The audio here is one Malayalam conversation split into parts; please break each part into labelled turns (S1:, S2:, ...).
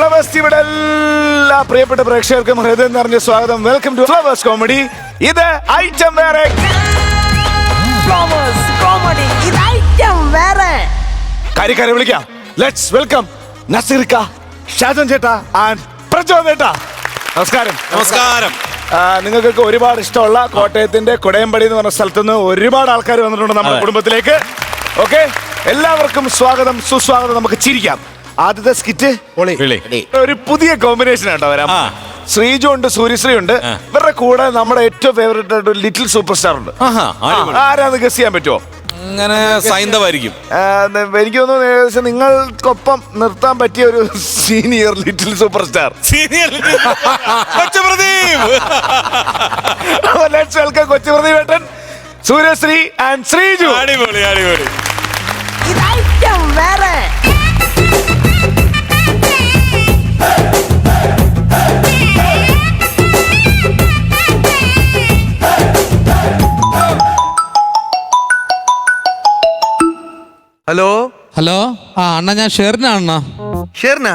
S1: ഫ്ലവേഴ്സ് ഇവിടെ എല്ലാ പ്രിയപ്പെട്ട പ്രേക്ഷകർക്കും ഹൃദയം നിറഞ്ഞ സ്വാഗതം. Welcome to Flowers Comedy. ഇത് ഐറ്റം വേറെ.
S2: Flowers Comedy. ഇത് ഐറ്റം വേറെ.
S1: കാര്യക്കാരെ വിളിക്കാം. ലെറ്റ്സ് വെൽക്കം നസീർക്ക, ഷാജൻ ചേട്ടാ ആൻഡ് പ്രജോദ് ചേട്ടാ. നമസ്കാരം.
S3: നമസ്കാരം.
S1: നിങ്ങൾക്കൊക്കെ ഒരുപാട് ഇഷ്ടമുള്ള കോട്ടയത്തിന്റെ കൊടയമ്പടി എന്ന് പറഞ്ഞ സ്ഥലത്തുനിന്ന് ഒരുപാട് ആൾക്കാർ വന്നിട്ടുണ്ട് നമ്മുടെ കുടുംബത്തിലേക്ക്. ഓക്കെ, എല്ലാവർക്കും സ്വാഗതം, സുസ്വാഗതം. നമുക്ക് ചിരിക്കാം. ആദ്യത്തെ സ്കിറ്റ് ഒരു പുതിയ കോമ്പിനേഷൻ ആട്ടോ വരാം. ശ്രീജു ഉണ്ട്, സൂര്യശ്രീ ഉണ്ട്. ഇവരുടെ കൂടെ നമ്മുടെ ഏറ്റവും ഫേവറേറ്റ് ആയിട്ട് ലിറ്റിൽ സൂപ്പർ സ്റ്റാർ ഉണ്ട്. ആരാന്ന് ഗസ് ചെയ്യാൻ പറ്റുമോ?
S3: അങ്ങനെ സൈന്ധവായിരിക്കും.
S1: എനിക്ക് തോന്നുന്നു ഏകദേശം നിങ്ങൾക്കൊപ്പം നിർത്താൻ പറ്റിയ ഒരു senior little super star. Let's welcome Kochupradeep ഏട്ടൻ, സൂര്യശ്രീ ആൻഡ് ശ്രീജു.
S3: അടിപൊളി അടിപൊളി.
S2: ഇത് ഐറ്റം വേറെ.
S4: Hello
S5: hello. അണ്ണ ഞാൻ ഷെറിനാണ്.
S4: ഷെറിനാ?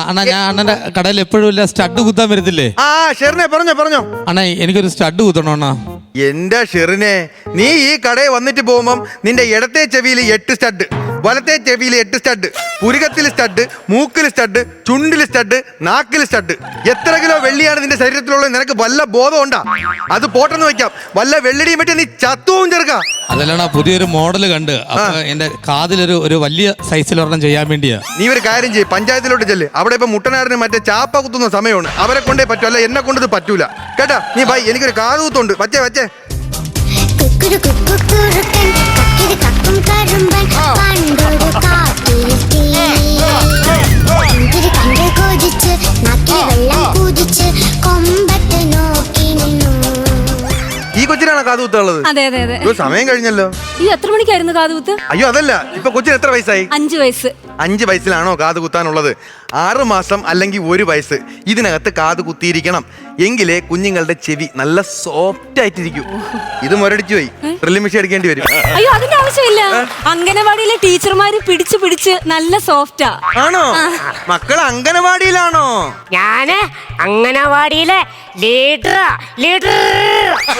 S5: അണ്ണ ഞാൻ അണ്ണന്റെ കടയിൽ എപ്പോഴും ഇല്ല സ്റ്റഡ് കുത്താൻ വരത്തില്ലേ?
S4: ഷെറിനെ പറഞ്ഞോ.
S5: അണ്ണ എനിക്കൊരു സ്റ്റഡ് കുത്തണോ അണ്ണ?
S4: എന്റെ ഷെറിനെ, നീ ഈ കടയിൽ വന്നിട്ട് പോകുമ്പം നിന്റെ ഇടത്തെ ചെവിയിൽ 8 സ്റ്റഡ്, വലത്തെ ചെവിയിൽ 8 സ്റ്റഡ്, പുരുകത്തിൽ സ്റ്റഡ്, മൂക്കിൽ സ്റ്റഡ്, ചുണ്ടിൽ സ്റ്റഡ്, നാക്കിൽ സ്റ്റഡ്. എത്ര കിലോ വെള്ളിയാണ് നിന്റെ ശരീരത്തിലുള്ളത്? നിനക്ക് വല്ല ബോധം ഉണ്ടാ? അത് പോട്ടെന്ന് വെക്കാം, വല്ല വെള്ളിടിയും പറ്റി നീ ചത്തുവും ചെറുക്ക.
S5: അതല്ലണ, പുതിയൊരു മോഡൽ കണ്ട് അപ്പൊ എന്റെ കാതിലൊരു ഒരു വലിയ സൈസിൽ ഒരെണ്ണം ചെയ്യാൻ വേണ്ടിയാ.
S4: നീ ഒരു കാര്യം ചെയ്യ്, പഞ്ചായത്തിലോട്ട് ചെല്ല്. അവിടെ ഇപ്പൊ മുട്ടനാടിന് മറ്റേ ചാപ്പ കുത്തുന്ന സമയമാണ്. അവരെ കൊണ്ടേ പറ്റൂ, അല്ല എന്നെ കൊണ്ടത് പറ്റൂല കേട്ടാ. നീ ബൈ, എനിക്കൊരു കാത് കുത്തുണ്ട്. വച്ചേ ഈ കൊച്ചിനാണ് കാത് കുത്തുള്ളത്?
S6: അതെ അതെ അതെ.
S4: സമയം കഴിഞ്ഞല്ലോ.
S6: ഈ എത്ര മണിക്കായിരുന്നു കാത് കുത്ത്?
S4: അയ്യോ അതല്ല, ഇപ്പൊ കൊച്ചിന് എത്ര വയസ്സായി?
S6: 5 വയസ്സ്.
S4: 5 വയസ്സിലാണോ കാത് കുത്താനുള്ളത്? 6 മാസം അല്ലെങ്കിൽ 1 വയസ്സ് ഇതിനകത്ത് കാത് കുത്തിയിരിക്കണം. എങ്കിലേ കുഞ്ഞുങ്ങളുടെ ചെവി നല്ല സോഫ്റ്റ് ആയിട്ടിരിക്കും. ഇത് മുരടിച്ചു പോയി, ഡ്രില്ലിംഗ് മെഷീൻ എടുക്കേണ്ടി വരും.
S6: അയ്യോ അതിന്റെ ആവശ്യമില്ല. അംഗനവാടിയിലെ ടീച്ചർമാര് പിടിച്ച് നല്ല സോഫ്റ്റാ.
S4: ആണോ? മക്കൾ അംഗനവാടിയിലാണോ?
S7: ഞാന് അംഗനവാടിയിലെ ലീഡർ.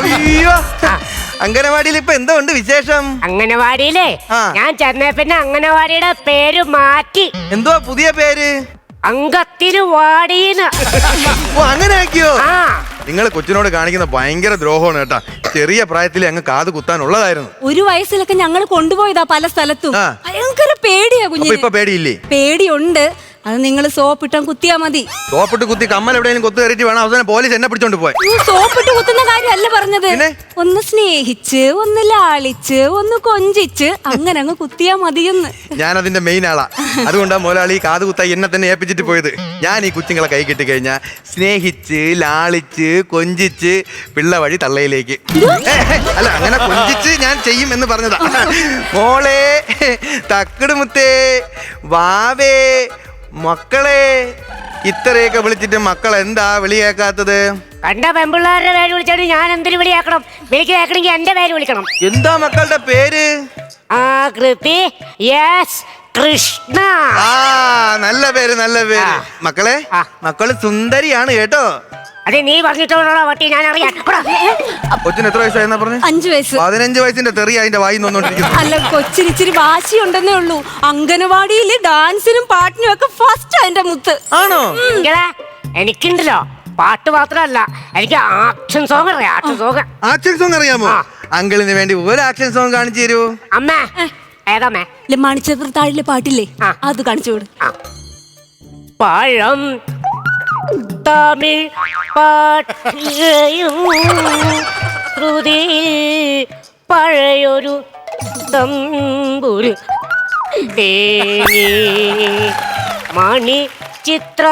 S4: അയ്യോ, അംഗനവാടിയിൽ ഇപ്പൊ എന്തോ ഉണ്ട് വിശേഷം?
S7: അംഗനവാടിയിലെ ഞാൻ ചെന്ന പിന്നെ അംഗനവാടിയുടെ പേര് മാറ്റി.
S4: എന്തോ പുതിയ പേര്?
S7: അംഗത്തിന് വാടീന്ന്.
S4: ഓ, അങ്ങനെ ആക്കിയോ? നിങ്ങൾ കൊച്ചിനോട് കാണിക്കുന്ന ഭയങ്കര ദ്രോഹമാണ് കേട്ടാ. ചെറിയ പ്രായത്തിൽ അങ്ങ് കാത് കുത്താനുള്ളതായിരുന്നു.
S6: 1 വയസ്സിലൊക്കെ ഞങ്ങൾ കൊണ്ടുപോയതാ പല സ്ഥലത്തും. ഭയങ്കര പേടിയാ കുഞ്ഞിന്.
S4: ഇപ്പൊ പേടിയില്ലേ?
S6: പേടിയുണ്ട്. അത് നിങ്ങൾ സോപ്പിട്ടാൻ കുത്തിയാ മതി.
S4: സോപ്പിട്ട് കുത്തി കമ്മൽ എവിടെയെങ്കിലും കൊത്തു കയറിയിട്ട് വേണം അവസാനം പോലീസ് എന്നെ പിടിച്ചോണ്ട് പോയി.
S6: സോപ്പിട്ട് കുത്തുന്ന കാര്യമല്ല പറഞ്ഞത്. ഒന്ന് സ്നേഹിച്ച്, ഒന്ന് ലാളിച്ച്, ഒന്ന് കൊഞ്ചിച്ച് അങ്ങനെ അങ്ങ് കുത്തിയാ മതിയെന്ന്.
S4: ഞാൻ അതിന്റെ മെയിൻ ആളാ. അതുകൊണ്ടാ മുതലാളി കാത് കുത്തായി എന്നെ തന്നെ ഏൽപ്പിച്ചിട്ട് പോയത്. ഞാൻ ഈ കുഞ്ഞുങ്ങളെ കൈ കിട്ടി കഴിഞ്ഞാൽ സ്നേഹിച്ച്, ലാളിച്ച്, കൊഞ്ചിച്ച് പിള്ള വഴി തള്ളയിലേക്ക്. അല്ല, അങ്ങനെ കൊഞ്ചിച്ച് ഞാൻ ചെയ്യും എന്ന് പറഞ്ഞതാ. മോളെ, തക്കിടുമുത്തേ, വാവേ, മക്കളെ, ഇത്രയൊക്കെ വിളിച്ചിട്ട് മക്കൾ എന്താ വിളി കേൾക്കാത്തത്?
S7: കണ്ട പെമ്പിള്ളാരുടെ പേര് വിളിച്ചാൽ ഞാൻ എന്തിനു വിളിയാക്കണം? വിളിക്ക് കേൾക്കണമെങ്കിൽ എന്റെ പേര് വിളിക്കണം.
S4: എന്താ മക്കളുടെ പേര്?
S7: കൃതി, യെസ്, കൃഷ്ണ.
S4: നല്ല പേര്, നല്ല പേര്. മക്കളെ, മക്കള് സുന്ദരിയാണ് കേട്ടോ.
S7: അതെ, നീ പറഞ്ഞിട്ടുള്ള വട്ടി ഞാൻ അറിയാം.
S4: കൊച്ചിന് എത്ര വയസ്സായെന്നാ പറഞ്ഞു?
S6: 5 വയസ്സ്.
S4: 15 വയസ്സിന്റെ തെറി അതിന്റെ വായി നോന്നോണ്ടിരിക്കുന്നു.
S6: അല്ല, കൊച്ചിന് ഇച്ചിരി വാശിയുണ്ടെന്നേ ഉള്ളൂ. അംഗനവാടിയിൽ ഡാൻസിനും പാട്ടിനും ഒക്കെ ഫസ്റ്റ് അതിന്റെ മുത്ത്.
S4: ആണോ?
S7: എനിക്കുണ്ടല്ലോ പാട്ട് മാത്രമല്ല, എനിക്ക് ആക്ഷൻ സോങ് അറിയാം.
S4: ആക്ഷൻ സോങ് അറിയാമോ? അങ്കിളിന് വേണ്ടി ഒരു ആക്ഷൻ സോങ് കാണിച്ചു തരൂ.
S7: അമ്മേ, ഏതാമേ?
S6: മണിച്ചത്രത്താഴിലെ പാട്ടില്ലേ, അത് കാണിച്ചു കൊടു.
S7: പഴം തമിഴ് പാട്ടുകയും ശ്രുതി പഴയൊരു തമ്പുരു മണി ചിത്ര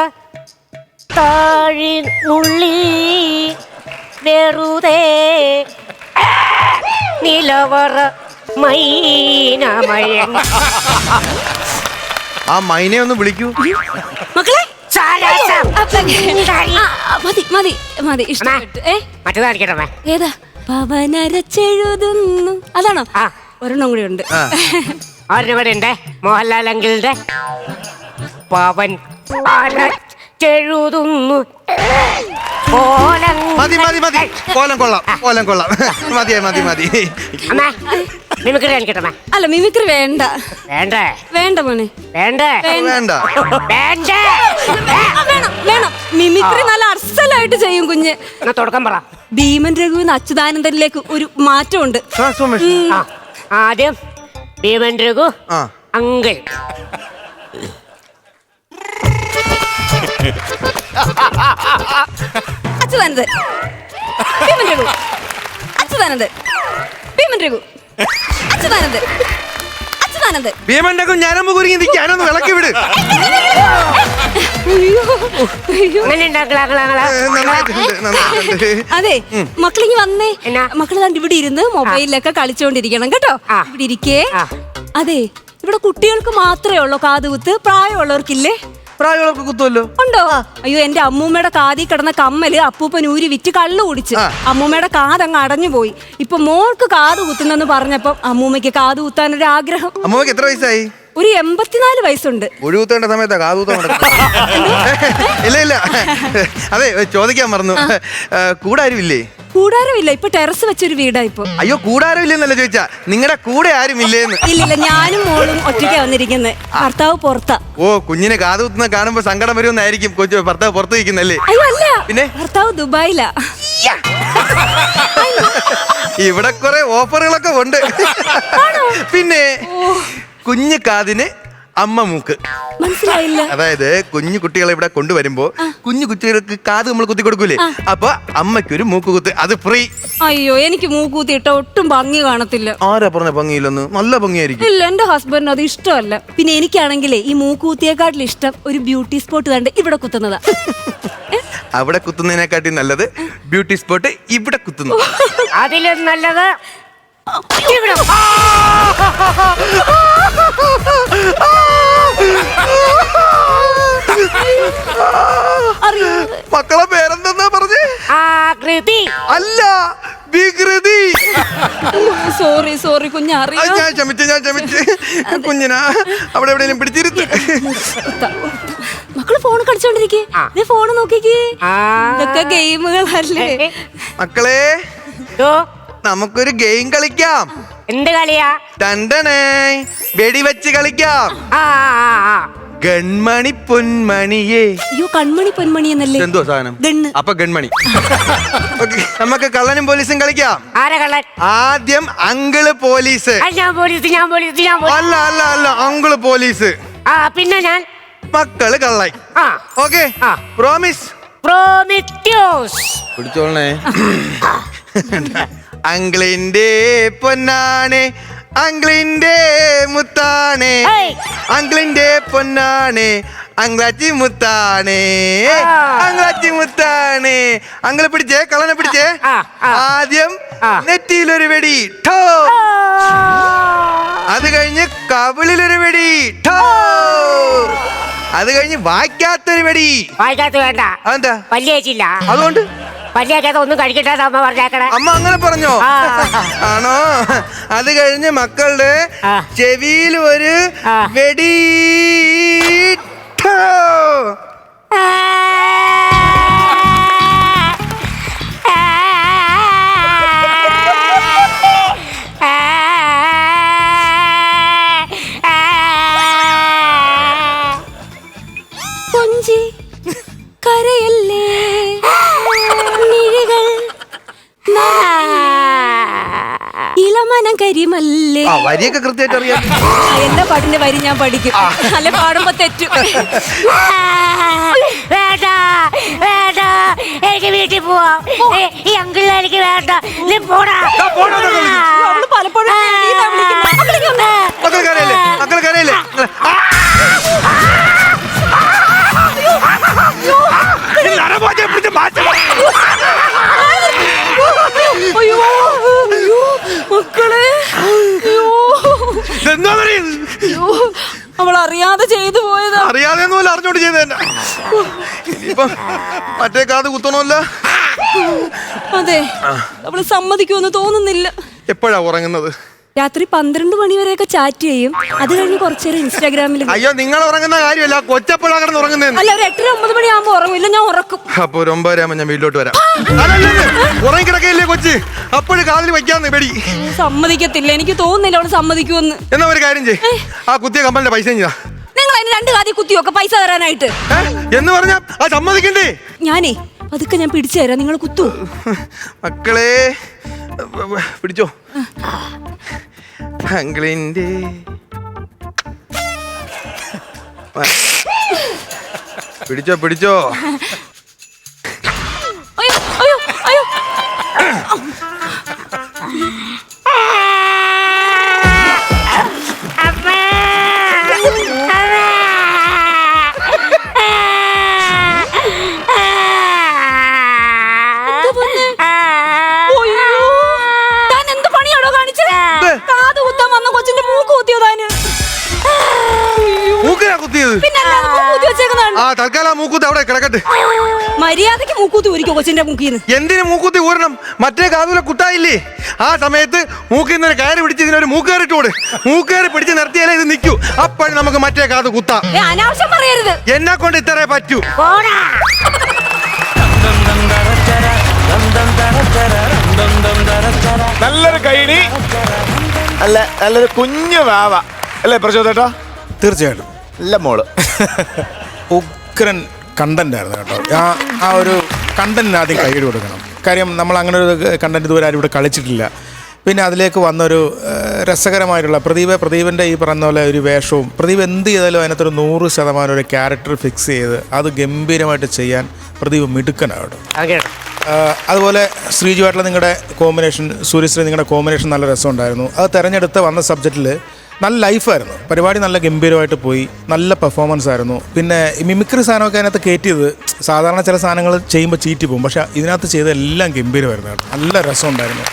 S7: താഴിനുള്ളി വെറുതെ നിലവറ മൈനമയൻ.
S4: ആ മൈനെ ഒന്ന് വിളിക്കൂ.
S6: മക്കളെ, മതി ഇഷ്ടപ്പെട്ടു.
S7: മറ്റേതായിരിക്കട്ടെ.
S6: ഏതാ? പവനരച്ചെഴുതുന്നു, അതാണോ? ഒരെണ്ണം കൂടി ഉണ്ട്.
S7: ഒരെണ്ണം കൂടെ ഉണ്ട്, മോഹൻലാൽ അങ്കിളിന്റെ പവൻ ചെഴുതുന്നു
S4: മതി മതി മതി കോലം കൊള്ളാം കോലം കൊള്ളാം മതിയായി മതി മതി
S7: അമ്മ മിമിക്രി കാണിക്കട്ടെ
S6: അല്ല മിമിക്രി വേണ്ട
S7: വേണ്ടേ
S6: വേണ്ട മോനെ
S7: വേണ്ടേ
S4: വേണ്ട
S7: വേണ്ടേ
S6: വേണം വേണം മിമിക്രി നല്ല അർസലായിട്ട് ചെയ്യും കുഞ്ഞ്.
S7: എന്നാ തുടക്കം പറ.
S6: ഭീമൻ രഘുവിന് അച്യുതാനന്ദനിലേക്ക് ഒരു മാറ്റമുണ്ട്.
S4: ട്രാൻസ്ഫോർമേഷൻ
S7: ആദ്യം ഭീമൻ രഘു
S4: ആ
S7: അങ്കിൾ.
S6: അച്യുതാനന്ദൻ ഭീമൻ രഘു അച്യുതാനന്ദൻ ഭീമൻ രഘു അച്യുതാനന്ദൻ അച്യുതാനന്ദൻ.
S4: ഭീമന്റെ ഞാനമ്മ കുരുങ്ങി നിൽക്കാനൊന്ന് വിളക്കി വിട്.
S6: അയ്യോ അയ്യോ.
S7: അങ്ങനെ ഉണ്ടാക്കളാക്കളാ
S4: നന്നായിട്ടുണ്ട് നന്നായിട്ടുണ്ട്.
S6: അതെ മക്കളിങ്ങി വന്നേ.
S7: എന്നാ?
S6: മക്കള് കണ്ട് ഇവിടെ ഇരുന്ന് മൊബൈലിലൊക്കെ കളിച്ചോണ്ടിരിക്കണം കേട്ടോ.
S7: ആ.
S6: ഇവിടെ ഇരിക്കേ.
S7: ആ.
S6: അതെ ഇവിടെ കുട്ടികൾക്ക് മാത്രമേ ഉള്ളൂ കാതുകുത്ത്, പ്രായമുള്ളവർക്കില്ലേ?
S4: പ്രായമുള്ളവർക്ക് കുത്തുമല്ലോ.
S6: ഉണ്ടോ? അയ്യോ എന്റെ അമ്മൂമ്മയുടെ കാതിൽ കിടന്ന കമ്മല് അപ്പൂപ്പൻ ഊരി വിറ്റ് കള്ളു കുടിച്ച് അമ്മൂമ്മയുടെ കാതങ്ങ് അടഞ്ഞു പോയി. ഇപ്പൊ മോൾക്ക് കാത് കുത്തുന്നെന്ന് പറഞ്ഞപ്പം അമ്മൂമ്മയ്ക്ക് കാത് കുത്താനൊരു ആഗ്രഹം.
S4: അമ്മക്ക് എത്ര വയസ്സായി?
S6: ഒരു 84 വയസ്സുണ്ട്.
S4: ഒഴിവുത്തേണ്ട സമയത്താ കാതൂത്ത ഇല്ല ഇല്ല അതെ ചോദിക്കാൻ മറന്നു. കൂടാരും ഇല്ലേ?
S6: കൂടാരമില്ല, ഇപ്പൊ ടെറസ് വെച്ചൊരു വീടാ ഇപ്പൊ.
S4: അയ്യോ കൂടാരം ഇല്ലെന്നല്ല ചോദിച്ചാ, നിങ്ങളുടെ കൂടെ ആരും ഇല്ലേന്ന്.
S6: ഇല്ലില്ല ഞാനും മോളും ഒറ്റയ്ക്കാ വന്നിരിക്കുന്നത്. ഭർത്താവ് പുറത്താ.
S4: ഓ കുഞ്ഞിനെ കാതുകുത്തുന്ന കാണുമ്പോ സങ്കടം വരുമെന്നായിരിക്കും കൊച്ചു ഭർത്താവ് പുറത്ത് നിൽക്കുന്നല്ലേ?
S6: അയ്യോ അല്ല,
S4: പിന്നെ
S6: ഭർത്താവ് ദുബായിലാ.
S4: ഇവിടെ കുറെ ഓഫറുകളൊക്കെ ഉണ്ട്. പിന്നെ കുഞ്ഞു കാതിന് അമ്മ മൂക്ക്.
S6: മനസ്സിലായില്ല.
S4: അതായത് കുഞ്ഞു കുട്ടികളെ ഇവിടെ കൊണ്ടുവരുമ്പോ കുഞ്ഞു കുട്ടികൾക്ക് കാത് നമ്മൾ കുത്തി കൊടുക്കൂലേ, അപ്പൊ അമ്മയ്ക്കൊരു മൂക്ക് കുത്ത്, അത് ഫ്രീ.
S6: അയ്യോ എനിക്ക് മൂക്കൂത്തിയിട്ട ഒട്ടും ഭംഗി കാണത്തില്ല.
S4: ആരാ പറഞ്ഞ ഭംഗിയില്ലെന്ന്? നല്ല ഭംഗിയായിരിക്കും.
S6: ഇല്ല എന്റെ ഹസ്ബൻഡിന് അത് ഇഷ്ടമല്ല. പിന്നെ എനിക്കാണെങ്കിലേ ഈ മൂക്കൂത്തിയെക്കാട്ടിൽ ഇഷ്ടം ഒരു ബ്യൂട്ടി സ്പോട്ട് കണ്ട് ഇവിടെ കുത്തുന്നതാ.
S4: അവിടെ കുത്തുന്നതിനെക്കാട്ടി നല്ലത് ബ്യൂട്ടി സ്പോട്ട് ഇവിടെ കുത്തുന്നു.
S7: അതിലും നല്ലത് ഇവിടെ.
S4: മക്കളെ പേരെന്തെന്നാ പറഞ്ഞേ?
S7: ആകൃതി
S4: അല്ല വികൃതി.
S6: സോറി സോറി കുഞ്ഞറിയാ.
S4: ഞാൻ ക്ഷമിച്ച് കുഞ്ഞിനാ അവിടെ എവിടെയെങ്കിലും പിടിച്ചിരുത്ത്.
S6: മക്കള് ഫോൺ കളിച്ചോണ്ടിരിക്കേ. ഫോണ് നോക്കിക്കേ.
S7: ആ.
S6: ഇതൊക്കെ ഗെയിമുകളല്ലേ.
S4: മക്കളെ
S7: ദോ,
S4: നമുക്കൊരു ഗെയിം കളിക്കാം.
S7: എന്ത് കളിയാ?
S4: ടണ്ടണേ വെടിവെച്ച് കളിക്കാം.
S7: ആ ആ, ആ.
S4: ഗൺമണി പൊന്മണിയേ.
S6: അയ്യോ കൺമണി പൊന്മണി എന്നല്ലേ?
S4: എന്തോ സാധനം?
S6: ഗണ്ണ്.
S4: അപ്പൊ ഗൺമണി. Okay, നമുക്ക് കള്ളനും പോലീസും കളിക്കാം.
S7: ആരാ കള്ളൻ?
S4: ആദ്യം അങ്കിള് പോലീസ്.
S7: ഞാൻ പോലീസ്.
S4: അല്ല അല്ല അല്ല അങ്കിള് പോലീസ്.
S7: ആ പിന്നെ ഞാൻ
S4: മക്കള് കള്ളൻ.
S7: ആ
S4: ഓക്കെ
S7: ആ.
S4: പ്രോമിസ്.
S7: പ്രോമിത്യൂസ്.
S4: പിടിച്ചോളണേ. അങ്കിളിന്റെ പൊന്നാണേ അങ്കിളിന്റെ മുത്താണേ
S7: ഏയ്.
S4: അങ്കിളിന്റെ പൊന്നാണേ അങ്കാച്ചി മുത്താണേ
S7: ആ.
S4: അങ്കാച്ചി മുത്താണേ. അങ്കിള് പിടിച്ചേ, കള്ളനെ പിടിച്ചേ.
S7: ആ, ആ.
S4: ആദ്യം
S7: ആ.
S4: നെറ്റിയിലൊരു വെടി ഠോ. അത് കഴിഞ്ഞ് കവിളിലൊരു വെടി ഠോ. അത് കഴിഞ്ഞ് വായിക്കാത്തൊരു വെടി.
S7: വായിക്കാത്ത വേണ്ട.
S4: അതെന്താ?
S7: പല്ല് കഴിച്ചില്ല.
S4: അതുകൊണ്ട്
S7: പല്ല് കഴിക്കാത്ത ഒന്നും കഴിക്കട്ടെ അമ്മ പറഞ്ഞേക്കണേ.
S4: അമ്മ അങ്ങനെ പറഞ്ഞോ?
S7: ആ.
S4: ആണോ? അത് കഴിഞ്ഞ് മക്കളുടെ
S7: ആ.
S4: ചെവിയിൽ ഒരു
S7: ആ.
S4: വെടി ഠോ.
S6: കൊഞ്ചി കരയല്ലേ മിഴികൾ ഇളമനം കരിമല്ലേ.
S4: ആ വരിയൊക്കെ കൃത്യമായിട്ട് അറിയാം.
S6: എല്ലാ പാട്ടിന്റെ വരി ഞാൻ പഠിക്കും. അല്ലെ പാടുമ്പോ തെറ്റും.
S7: വേണ്ട വേണ്ട, എനിക്ക് വീട്ടിൽ പോവാം. ഈ അങ്കിളിനെ എനിക്ക് വേണ്ട. നീ പോടാ.
S6: അവള് പലപ്പോഴും പേടിയിലാ വിളിക്കുന്നെ. മക്കളിങ്ങ് വന്നേ.
S4: മക്കൾ കരയല്ലേ, മക്കൾ കരയല്ലേ.
S6: അയ്യോ അയ്യോ മക്കളെ അയ്യോ അയ്യോ അവൾ അറിയാതെ ചെയ്തു പോയതാ.
S4: അറിയാതെ ഒന്നുമല്ല, അറിഞ്ഞോണ്ട് ചെയ്ത തന്നെ. ഇനിയിപ്പം മറ്റേ കാത് കുത്തണമല്ല.
S6: അതെ അവള് സമ്മതിക്കുമെന്ന് തോന്നുന്നില്ല.
S4: എപ്പോഴാ ഉറങ്ങുന്നത്?
S6: രാത്രി 12 മണി വരെയൊക്കെ ചാറ്റ് ചെയ്യും. അത് കഴിഞ്ഞ് കുറച്ചു നേരം ഇൻസ്റ്റാഗ്രാമിൽ.
S4: അയ്യോ, നിങ്ങൾ ഉറങ്ങുന്ന കാര്യമല്ല, കൊച്ചപ്പോഴാ കിടന്ന് ഉറങ്ങുന്നതെന്ന്.
S6: അല്ല, ഒരു 8-9 മണിയാകുമ്പോ ഉറങ്ങില്ല, ഞാൻ ഉറക്കും.
S4: അപ്പൊ ഒരു 9 ആകുമ്പോ ഞാൻ വീട്ടിലോട്ട് വരാം. ഉറങ്ങി കിടക്കയില്ലേ കൊച്ച്, അപ്പോഴും കാതിൽ വയ്ക്കാന്ന് പേടി.
S6: സമ്മതിക്കത്തില്ല, എനിക്ക് തോന്നുന്നില്ല അവള് സമ്മതിക്കുമെന്ന്.
S4: എന്നാ ഒരു കാര്യം ചെയ്യ്, ആ കുത്തിയ കമ്പലിന്റെ പൈസ ചെയ്താ.
S6: നിങ്ങൾ അതിന് 2 കാതി കുത്തിയൊക്കെ പൈസ തരാനായിട്ട്
S4: എന്ന് പറഞ്ഞാ ആ സമ്മതിക്കണ്ടേ?
S6: ഞാനേ അതൊക്കെ ഞാൻ പിടിച്ചു തരാം, നിങ്ങൾ കുത്തു.
S4: മക്കളെ പിടിച്ചോ. അങ്കിളിന്റെ പിടിച്ചോ പിടിച്ചോ.
S6: അയ്യോ അയ്യോ അയ്യോ. കാത് കുത്താൻ വന്ന കൊച്ചിന്റെ മൂക്ക് കുത്തിയോ താന്?
S4: മൂക്കിനാ കുത്തിയത്?
S6: പിന്നെ മൂക്കുത്തി വെച്ചേക്കുന്നതാണ്.
S4: ആ തൽക്കാലം മൂക്കുത്തി അവിടെ കിടക്കട്ടെ.
S6: മര്യാദക്ക് മൂക്കൂത്തി ഊരിക്കോ കൊച്ചിന്റെ മൂക്കിന്ന്.
S4: എന്തിനു മൂക്കുത്തി ഊരണം? മറ്റേ കാതുല കുത്തായില്ലേ? ആ സമയത്ത് മൂക്കിൽ നിന്ന് കയറി പിടിച്ച് ഇതിനൊരു മൂക്കേറിട്ട് കൂടെ. മൂക്കേറി പിടിച്ച് നിർത്തിയാലേ ഇത് നിൽക്കൂ. അപ്പോഴും നമുക്ക് മറ്റേ കാത് കുത്താം.
S6: അനാവശ്യം പറയരുത്.
S4: എന്നെ കൊണ്ട് ഇത്രേ പറ്റൂ.
S1: നല്ലൊരു കൈഡി, നല്ലൊരു കുഞ്ഞു വാവ അല്ലേ പ്രചോദേട്ടാ?
S8: തീർച്ചയായിട്ടും
S1: നല്ല മോള്.
S8: ഉഗ്രൻ കണ്ടന്റ് ആയിരുന്നു കേട്ടോ. ആ ഒരു കണ്ടന്റിന് ആദ്യം കൈയ്യടി കൊടുക്കണം. കാര്യം നമ്മൾ അങ്ങനെ ഒരു കണ്ടന്റ് ഇതുവരെ ആരും ഇവിടെ കളിച്ചിട്ടില്ല. പിന്നെ അതിലേക്ക് വന്നൊരു രസകരമായിട്ടുള്ള പ്രദീപിൻ്റെ ഈ പറഞ്ഞ പോലെ ഒരു വേഷവും, പ്രദീപ് എന്ത് ചെയ്താലും അതിനകത്തൊരു 100% ഒരു ക്യാരക്ടർ ഫിക്സ് ചെയ്ത് അത് ഗംഭീരമായിട്ട് ചെയ്യാൻ പ്രദീപ് മിടുക്കനാണ് കേട്ടോ. അതുപോലെ ശ്രീജുവായിട്ടുള്ള നിങ്ങളുടെ കോമ്പിനേഷൻ, സൂര്യശ്രീ നിങ്ങളുടെ കോമ്പിനേഷൻ നല്ല രസമുണ്ടായിരുന്നു. അത് തിരഞ്ഞെടുത്ത് വന്ന സബ്ജക്റ്റിൽ നല്ല ലൈഫായിരുന്നു. പരിപാടി നല്ല ഗംഭീരമായിട്ട് പോയി, നല്ല പെർഫോമൻസ് ആയിരുന്നു. പിന്നെ ഈ മിമിക്രി സാധനമൊക്കെ അതിനകത്ത് കയറ്റിയത്, സാധാരണ ചില സാധനങ്ങൾ ചെയ്യുമ്പോൾ ചീറ്റി പോകും, പക്ഷേ ഇതിനകത്ത് ചെയ്ത എല്ലാം ഗംഭീരമായിരുന്നു കേട്ടോ. നല്ല രസമുണ്ടായിരുന്നു.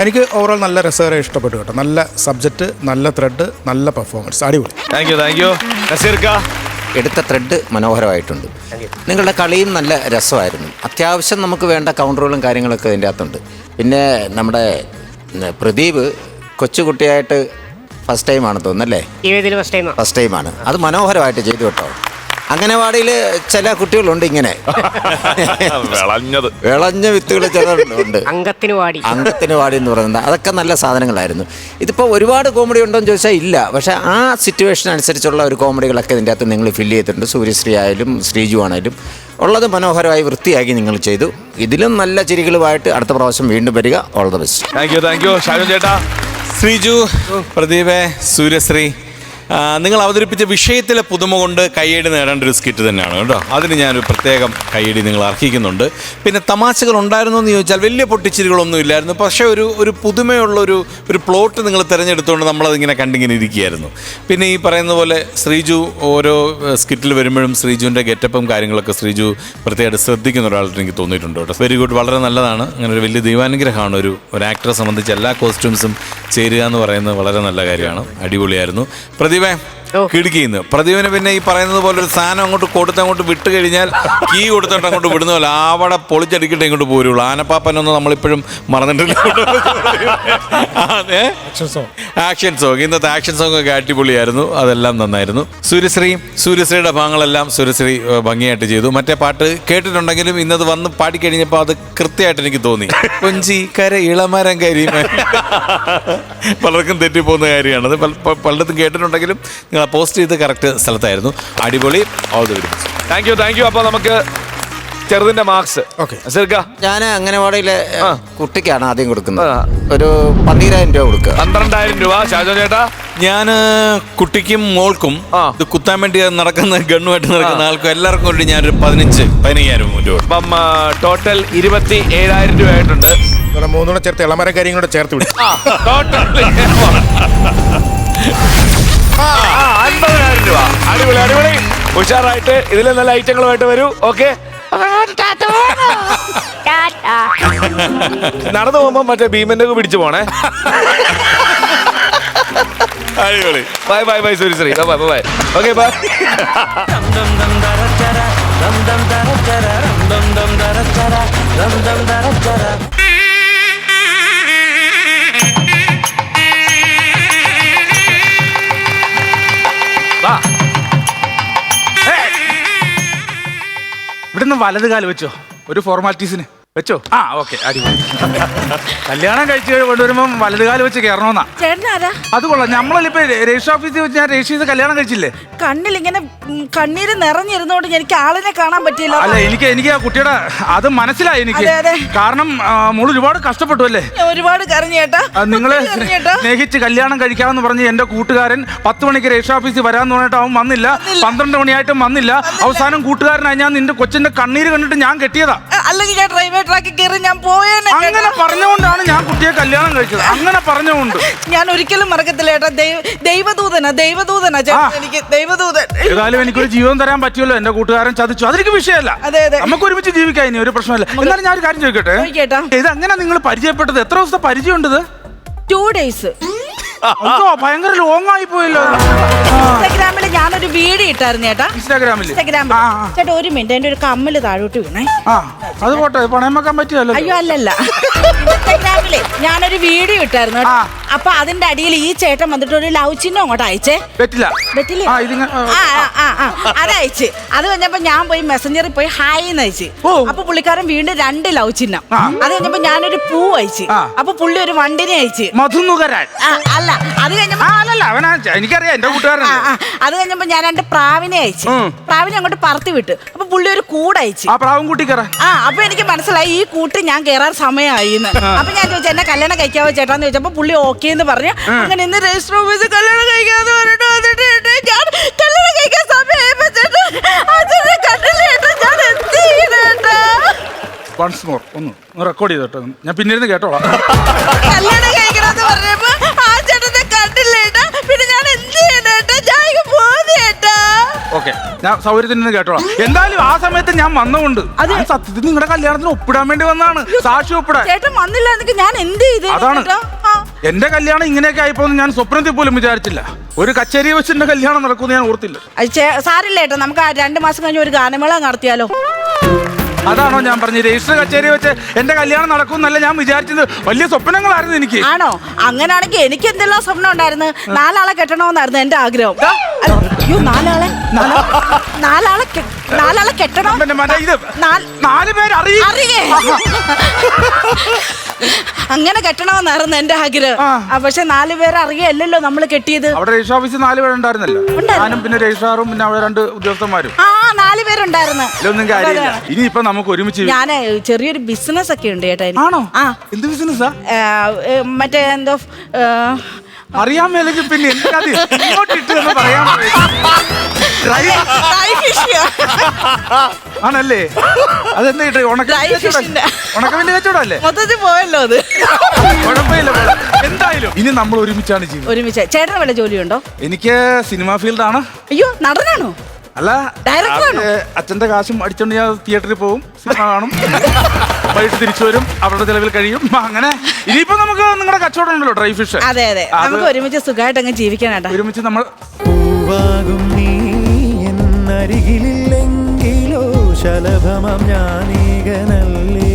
S8: എനിക്ക് ഓവറോൾ നല്ല രസകരം ഇഷ്ടപ്പെട്ടു കേട്ടോ. നല്ല സബ്ജക്റ്റ്, നല്ല ത്രെഡ്, നല്ല പെർഫോമൻസ്, അടിപൊളി.
S1: Thank you. നസീർക്ക,
S9: എടുത്ത ത്രെഡ് മനോഹരമായിട്ടുണ്ട്. നിങ്ങളുടെ കളിയും നല്ല രസമായിരുന്നു. അത്യാവശ്യം നമുക്ക് വേണ്ട കൗണ്ടറുകളും കാര്യങ്ങളൊക്കെ ഇതിൻ്റെ അകത്തുണ്ട്. പിന്നെ നമ്മുടെ പ്രദീപ് കൊച്ചുകുട്ടിയായിട്ട് ഫസ്റ്റ് ടൈമാണ് തോന്നുന്നല്ലേ? ഫസ്റ്റ് ടൈമാണ്. അത് മനോഹരമായിട്ട് ചെയ്തു കേട്ടോ. അംഗനവാടിയിൽ ചില കുട്ടികളുണ്ട് ഇങ്ങനെ വിളഞ്ഞ വിത്തുകൾ ചിലരുണ്ട്. അംഗത്തിന് വാടി എന്ന് പറയുന്നത് അതൊക്കെ നല്ല സാധനങ്ങളായിരുന്നു. ഇതിപ്പോൾ ഒരുപാട് കോമഡി ഉണ്ടോ എന്ന് ചോദിച്ചാൽ ഇല്ല. പക്ഷേ ആ സിറ്റുവേഷൻ അനുസരിച്ചുള്ള ഒരു കോമഡികളൊക്കെ ഇതിൻ്റെ അകത്ത് നിങ്ങൾ ഫില്ല് ചെയ്തിട്ടുണ്ട്. സൂര്യശ്രീ ആയാലും ശ്രീജു ആണെങ്കിലും ഉള്ളത് മനോഹരമായി വൃത്തിയാക്കി നിങ്ങൾ ചെയ്തു. ഇതിലും നല്ല ചിരികളുമായിട്ട് അടുത്ത പ്രാവശ്യം വീണ്ടും വരിക. All the best.
S1: Thank U. Shaju ചേട്ടാ.
S3: ശ്രീജു, പ്രദീപേ, സൂര്യശ്രീ, നിങ്ങൾ അവതരിപ്പിച്ച വിഷയത്തിലെ പുതുമ കൊണ്ട് കയ്യടി നേടേണ്ട ഒരു സ്കിറ്റ് തന്നെയാണ് കേട്ടോ. അതിന് ഞാനൊരു പ്രത്യേകം കയ്യടി നിങ്ങൾ അർഹിക്കുന്നുണ്ട്. പിന്നെ തമാശകൾ ഉണ്ടായിരുന്നു എന്ന് ചോദിച്ചാൽ വലിയ പൊട്ടിച്ചിരികളൊന്നും ഇല്ലായിരുന്നു. പക്ഷേ ഒരു പുതുമയുള്ള ഒരു പ്ലോട്ട് നിങ്ങൾ തിരഞ്ഞെടുത്തുകൊണ്ട് നമ്മളതിങ്ങനെ കണ്ടിങ്ങനെ ഇരിക്കുകയായിരുന്നു. പിന്നെ ഈ പറയുന്ന പോലെ ശ്രീജു ഓരോ സ്കിറ്റിൽ വരുമ്പോഴും ശ്രീജുവിൻ്റെ ഗെറ്റപ്പും കാര്യങ്ങളൊക്കെ ശ്രീജു പ്രത്യേകമായിട്ട് ശ്രദ്ധിക്കുന്ന ഒരാളായിട്ട് എനിക്ക് തോന്നിയിട്ടുണ്ട് കേട്ടോ. വെരി ഗുഡ്, വളരെ നല്ലതാണ്. അങ്ങനെ ഒരു വലിയ ദൈവാനുഗ്രഹമാണ് ഒരു ആക്ടറെ സംബന്ധിച്ച് എല്ലാ കോസ്റ്റ്യൂംസും ചേരുക എന്ന് പറയുന്നത് വളരെ നല്ല കാര്യമാണ്. അടിപൊളിയായിരുന്നു. പ്രദീപേ, കിടുക്കിന്ന് പ്രദീപിന് പിന്നെ ഈ പറയുന്നത് പോലെ ഒരു സാധനം അങ്ങോട്ട് വിട്ട് കഴിഞ്ഞാൽ കീ കൊടുത്തിട്ട് അങ്ങോട്ട് വിടുന്ന പോലെ അവിടെ പൊളിച്ചടിക്കിട്ട് ഇങ്ങോട്ട് പോരുള്ളൂ. ആനപ്പാപ്പനൊന്നും നമ്മളിപ്പോഴും മറന്നിട്ടില്ല. ആക്ഷൻ സോങ്, ഇന്നത്തെ ആക്ഷൻ സോങ് ഒക്കെ അടിപൊളിയായിരുന്നു. അതെല്ലാം നന്നായിരുന്നു. സൂര്യശ്രീയുടെ ഭാഗങ്ങളെല്ലാം സൂര്യശ്രീ ഭംഗിയായിട്ട് ചെയ്തു. മറ്റേ പാട്ട് കേട്ടിട്ടുണ്ടെങ്കിലും ഇന്നത് വന്ന് പാടിക്കഴിഞ്ഞപ്പോൾ അത് കൃത്യമായിട്ട് എനിക്ക് തോന്നി. കൊഞ്ചി കര ഇളമരം കരിമ പലർക്കും തെറ്റിപ്പോകുന്ന കാര്യമാണ്. അത് പലയിടത്തും കേട്ടിട്ടുണ്ടെങ്കിലും നിങ്ങൾ പോസ്റ്റ് ചെയ്ത് കറക്റ്റ് സ്ഥലത്തായിരുന്നു. അടിപൊളി. All the very best.
S1: Thank U. അപ്പോൾ നമുക്ക് ചെറുതിന്റെ മാർക്സ്.
S9: ഞാൻ അംഗനവാടിയിലെ കുട്ടിക്കാണ് ആദ്യം കൊടുക്കുന്നത്. ഒരു 12,000 രൂപ കൊടുക്കുക.
S1: 12,000 രൂപ. ഷാജോ ചേട്ടാ?
S3: ഞാൻ കുട്ടിക്കും മോൾക്കും ഇത് കുത്താൻ വേണ്ടി നടക്കുന്ന ഗണ്ണുമായിട്ട് നടക്കുന്ന ആൾക്കും എല്ലാവർക്കും വേണ്ടി ഞാനൊരു 15,000 രൂപ.
S1: അപ്പം ടോട്ടൽ 27,000 രൂപ ആയിട്ടുണ്ട്.
S8: 3 ചേർത്ത് ഇളമര കാര്യം കൂടെ ചേർത്ത് വിടും.
S1: ടോട്ടൽ 50,000 രൂപ. അടിപൊളി. ഉഷാറായിട്ട് ഇതിലെ നല്ല ഐറ്റങ്ങളുമായിട്ട് വരൂ. ഓക്കെ, നടന്നു പോകുമ്പോ മറ്റേ ഭീമന്റെ പിടിച്ചു പോണേ.
S3: അടിപൊളി.
S1: Bye Suryasree. Bye. Okay, bye.
S10: എല്ലാവരും വലത് കാല് വെച്ചോ, ഒരു ഫോർമാലിറ്റീസിന് വെച്ചോ. ആ ഓക്കെ, അടിപൊളി. കല്യാണം കഴിച്ച് കൊണ്ടുവരുമ്പം വലത് കാല് വെച്ച് കയറണമെന്നാ.
S2: ചേട്ടനാരാ?
S10: അത് കൊള്ളാം. നമ്മളിപ്പോ രജിസ്റ്റർ ഓഫീസിൽ വെച്ച് ഞാൻ രജിസ്റ്റർ ചെയ്ത് കല്യാണം കഴിച്ചില്ലേ?
S2: കണ്ണിൽ ഇങ്ങനെ കണ്ണീര് നിറഞ്ഞിരുന്നോണ്ട് എനിക്ക് ആളിനെ കാണാൻ പറ്റിയില്ല.
S10: അല്ല, എനിക്ക് ആ കുട്ടിയുടെ അത് മനസ്സിലായി എനിക്ക്.
S2: അതെ.
S10: കാരണം മോള് ഒരുപാട് കഷ്ടപ്പെട്ടു അല്ലേ?
S2: ഒരുപാട് കരഞ്ഞു ചേട്ടാ.
S10: നിങ്ങളെ സ്നേഹിച്ച് കല്യാണം കഴിക്കാമെന്ന് പറഞ്ഞ് എന്റെ കൂട്ടുകാരൻ 10 മണിക്ക് രജിസ്റ്റർ ഓഫീസിൽ വരാന്ന് പറഞ്ഞിട്ട് അവൻ വന്നില്ല. 12 മണിയായിട്ടും വന്നില്ല. അവസാനം കൂട്ടുകാരനായി ഞാൻ നിന്റെ കൊച്ചിന്റെ കണ്ണീര് കണ്ടിട്ട് ഞാൻ കെട്ടിയതാ.
S2: അല്ലെങ്കിൽ ഞാൻ ഡ്രൈവർ ട്രാക്കിൽ കയറി ഞാൻ പോയേനെ.
S10: അങ്ങനെ പറഞ്ഞുകൊണ്ടാണ് ഞാൻ കുട്ടിയെ കല്യാണം കഴിച്ചത്. അങ്ങനെ പറഞ്ഞുകൊണ്ട്
S2: ഞാൻ ഒരിക്കലും മറക്കത്തില്ല ചേട്ടാ. ദൈവദൂതനാ ചേട്ടാ. എനിക്ക് ദൈവദൂതൻ.
S10: ഏതായാലും എനിക്കൊരു ജീവൻ തരാൻ പറ്റുമല്ലോ. എന്റെ കൂട്ടുകാരൻ ചതിച്ചു, അതെനിക്ക് വിഷയമല്ല.
S2: അതെ.
S10: നമുക്ക് ഒരുമിച്ച് ജീവിക്കാൻ ഇനി ഒരു പ്രശ്നമല്ല. എന്നാലും ഞാൻ ഒരു കാര്യം ചോദിക്കട്ടെ, ഇത് അങ്ങനെ നിങ്ങൾ പരിചയപ്പെട്ടത്? എത്ര ദിവസത്തെ പരിചയമുണ്ടത്?
S2: 2 days.
S10: ഭയങ്കര ലോങ് ആയി പോയല്ലോ.
S2: ഇൻസ്റ്റാഗ്രാമിൽ ഞാനൊരു വീഡിയോ ഇട്ടായിരുന്നു ചേട്ടാ.
S10: ഇൻസ്റ്റാഗ്രാമിൽ
S2: ചേട്ടാ ഒരു മിനിറ്റ്, എന്റെ ഒരു കമ്മല് താഴോട്ട് വീണേ.
S10: അത് പോട്ടെ, പണയം വെക്കാൻ പറ്റിയല്ലോ.
S2: അയ്യോ അല്ലല്ല, ഇൻസ്റ്റാഗ്രാമില് ഞാനൊരു വീഡിയോ ഇട്ടായിരുന്നു. അപ്പൊ അതിന്റെ അടിയിൽ ഈ ചേട്ടൻ വന്നിട്ട് ഒരു ലവ് ചിഹ്നം അങ്ങോട്ട് അയച്ചേ. അതയച്ച് അത് കഴിഞ്ഞപ്പോ ഞാൻ പോയി മെസ്സഞ്ചറിൽ പോയി ഹായ് എന്ന് അയച്ച്. അപ്പൊ പുള്ളിക്കാരൻ വീണ്ടും 2 ലവ് ചിഹ്നം. അത് കഴിഞ്ഞപ്പോ ഞാനൊരു പൂ അയച്ച്. അപ്പൊ പുള്ളി ഒരു വണ്ടിനെ അയച്ച്. അല്ല, അത് കഴിഞ്ഞപ്പോ
S10: എനിക്കറിയാം എന്റെ കൂട്ടുകാരൻ.
S2: അത് കഴിഞ്ഞപ്പോ ഞാൻ 2 പ്രാവിനെ അയച്ചു. പ്രാവിനെ അങ്ങോട്ട് പറത്തി വിട്ട്. അപ്പൊ പുള്ളി ഒരു കൂട് അയച്ചു. അപ്പൊ എനിക്ക് മനസ്സിലായി ഈ കൂട്ട് ഞാൻ കേറാൻ സമയമായി. അപ്പൊ ഞാൻ ചോദിച്ചു എന്നെ കല്യാണം കഴിക്കാവോ ചേട്ടാന്ന് ചോദിച്ചപ്പോ പുള്ളി ഓക്കെ എന്ന് പറഞ്ഞു. അങ്ങനെ ഇന്ന് രജിസ്റ്റർ ഓഫീസിൽ കല്യാണം കഴിക്കാന്ന് പറഞ്ഞിട്ട് വന്നിട്ട് ഞാൻ കല്യാണം കഴിക്കാൻ സമയമായപ്പോ ചേട്ടാ കണ്ടില്ല ചേട്ടാ. ഞാൻ എന്ത് ചെയ്തേട്ടാ?
S10: വൺസ് മോർ ഒന്ന് റെക്കോർഡ് ചെയ്തോട്ടോ, ഞാൻ പിന്നീട് കേട്ടോളാം.
S2: കല്യാണം കഴിക്കണമെന്ന് പറഞ്ഞപ്പോ ആ ചേട്ടനെ കണ്ടില്ലേട്ടാ. പിന്നെ ഞാൻ എന്ത് ചെയ്യണേട്ടാ? ഞാൻ പോന്നേട്ടാ.
S10: ഓക്കെ, ഞാൻ സൗകര്യത്തിൽ നിന്ന് കേട്ടോളാം. എന്തായാലും ആ സമയത്ത് ഞാൻ വന്നുകൊണ്ട് സത്യത്തിൽ നിങ്ങളുടെ കല്യാണത്തിന് ഒപ്പിടാൻ വേണ്ടി വന്നതാണ്. സാക്ഷി ഒപ്പിടാൻ
S2: ചേട്ടൻ വന്നില്ല. ഞാൻ എന്ത് ചെയ്തു?
S10: അതാണ് എന്റെ കല്യാണം ഇങ്ങനെയൊക്കെ ആയിപ്പോന്ന് ഞാൻ സ്വപ്നത്തിൽ പോലും വിചാരിച്ചില്ല. ഒരു കച്ചേരി വെച്ച് എന്റെ കല്യാണം നടക്കുമെന്ന് ഞാൻ ഓർത്തില്ല.
S2: സാരില്ല ഏട്ടാ, നമുക്ക് 2 മാസം കഴിഞ്ഞ് ഒരു ഗാനമേള നടത്തിയാലോ?
S10: അതാണോ ഞാൻ പറഞ്ഞു രജിസ്റ്റർ കച്ചേരി വെച്ച് എന്റെ കല്യാണം നടക്കുമെന്നല്ല ഞാൻ വിചാരിച്ചത്. വലിയ സ്വപ്നങ്ങളായിരുന്നു എനിക്ക്.
S2: ആണോ? അങ്ങനാണെങ്കിൽ എനിക്ക് എന്തെല്ലാം സ്വപ്നം ഉണ്ടായിരുന്നു. 4 ആളെ കെട്ടണമെന്നായിരുന്നു എന്റെ ആഗ്രഹം. അയ്യോ 4 ആളെ കെട്ടണം.
S10: 4 പേര് അറിയേ
S2: അങ്ങനെ കെട്ടണമെന്നായിരുന്നു എന്റെ ആഗ്രഹം. പക്ഷെ 4 പേരെ അറിയല്ലോ നമ്മൾ കെട്ടിയത്.
S10: അവിടെ രജിസ്റ്റർ ഓഫീസിൽ 4 പേരുണ്ടായിരുന്നല്ലോ. ഞാനും പിന്നെ രജിസ്ട്രാറും പിന്നെ അവിടെ 2 ഉദ്യോഗസ്ഥന്മാരും.
S2: 4 പേരുണ്ടായിരുന്നു.
S10: ഇനിയിപ്പോ നമുക്ക് ഒരുമിച്ച്
S2: ഞാൻ ചെറിയൊരു ബിസിനസ് ഒക്കെ ഉണ്ട് ചേട്ടാ.
S10: ആണോ? എന്ത് ബിസിനസ്സാ?
S2: മറ്റേ എന്തോ
S10: അറിയാൻ മേലെങ്കിൽ പിന്നെ ആണല്ലേ? അതെന്താ ഉണക്കമിന്റെ കച്ചവടല്ലേ?
S2: മൊത്തത്തിൽ പോയല്ലോ അത്.
S10: കുഴപ്പമില്ല. എന്തായാലും ഇനി നമ്മൾ ഒരുമിച്ചാണ് ചെയ്യുന്നത്.
S2: ഒരുമിച്ച്. ചേട്ടന് വല്ല ജോലിയുണ്ടോ?
S10: എനിക്ക് സിനിമാ ഫീൽഡാണ്.
S2: അയ്യോ നടനാണോ?
S10: അല്ല, അച്ഛന്റെ കാശും അടിച്ചോണ്ട് ഞാൻ തിയേറ്ററിൽ പോകും, സിനിമ കാണും, വൈകിട്ട് തിരിച്ചു വരും, അവരുടെ ചെലവിൽ കഴിയും. അങ്ങനെ ഇനിയിപ്പോ നമുക്ക് നിങ്ങളുടെ കച്ചവടം ഉണ്ടല്ലോ, ഡ്രൈ ഫിഷ്.
S2: അതെ നമുക്ക് ഒരുമിച്ച് സുഖമായിട്ട് അങ്ങ് ജീവിക്കാനായിട്ട്.
S10: ഒരുമിച്ച് നമ്മൾ
S11: എന്നരികിലില്ലെങ്കിലോ ശലഭമം ഞാനീകനല്ലേ.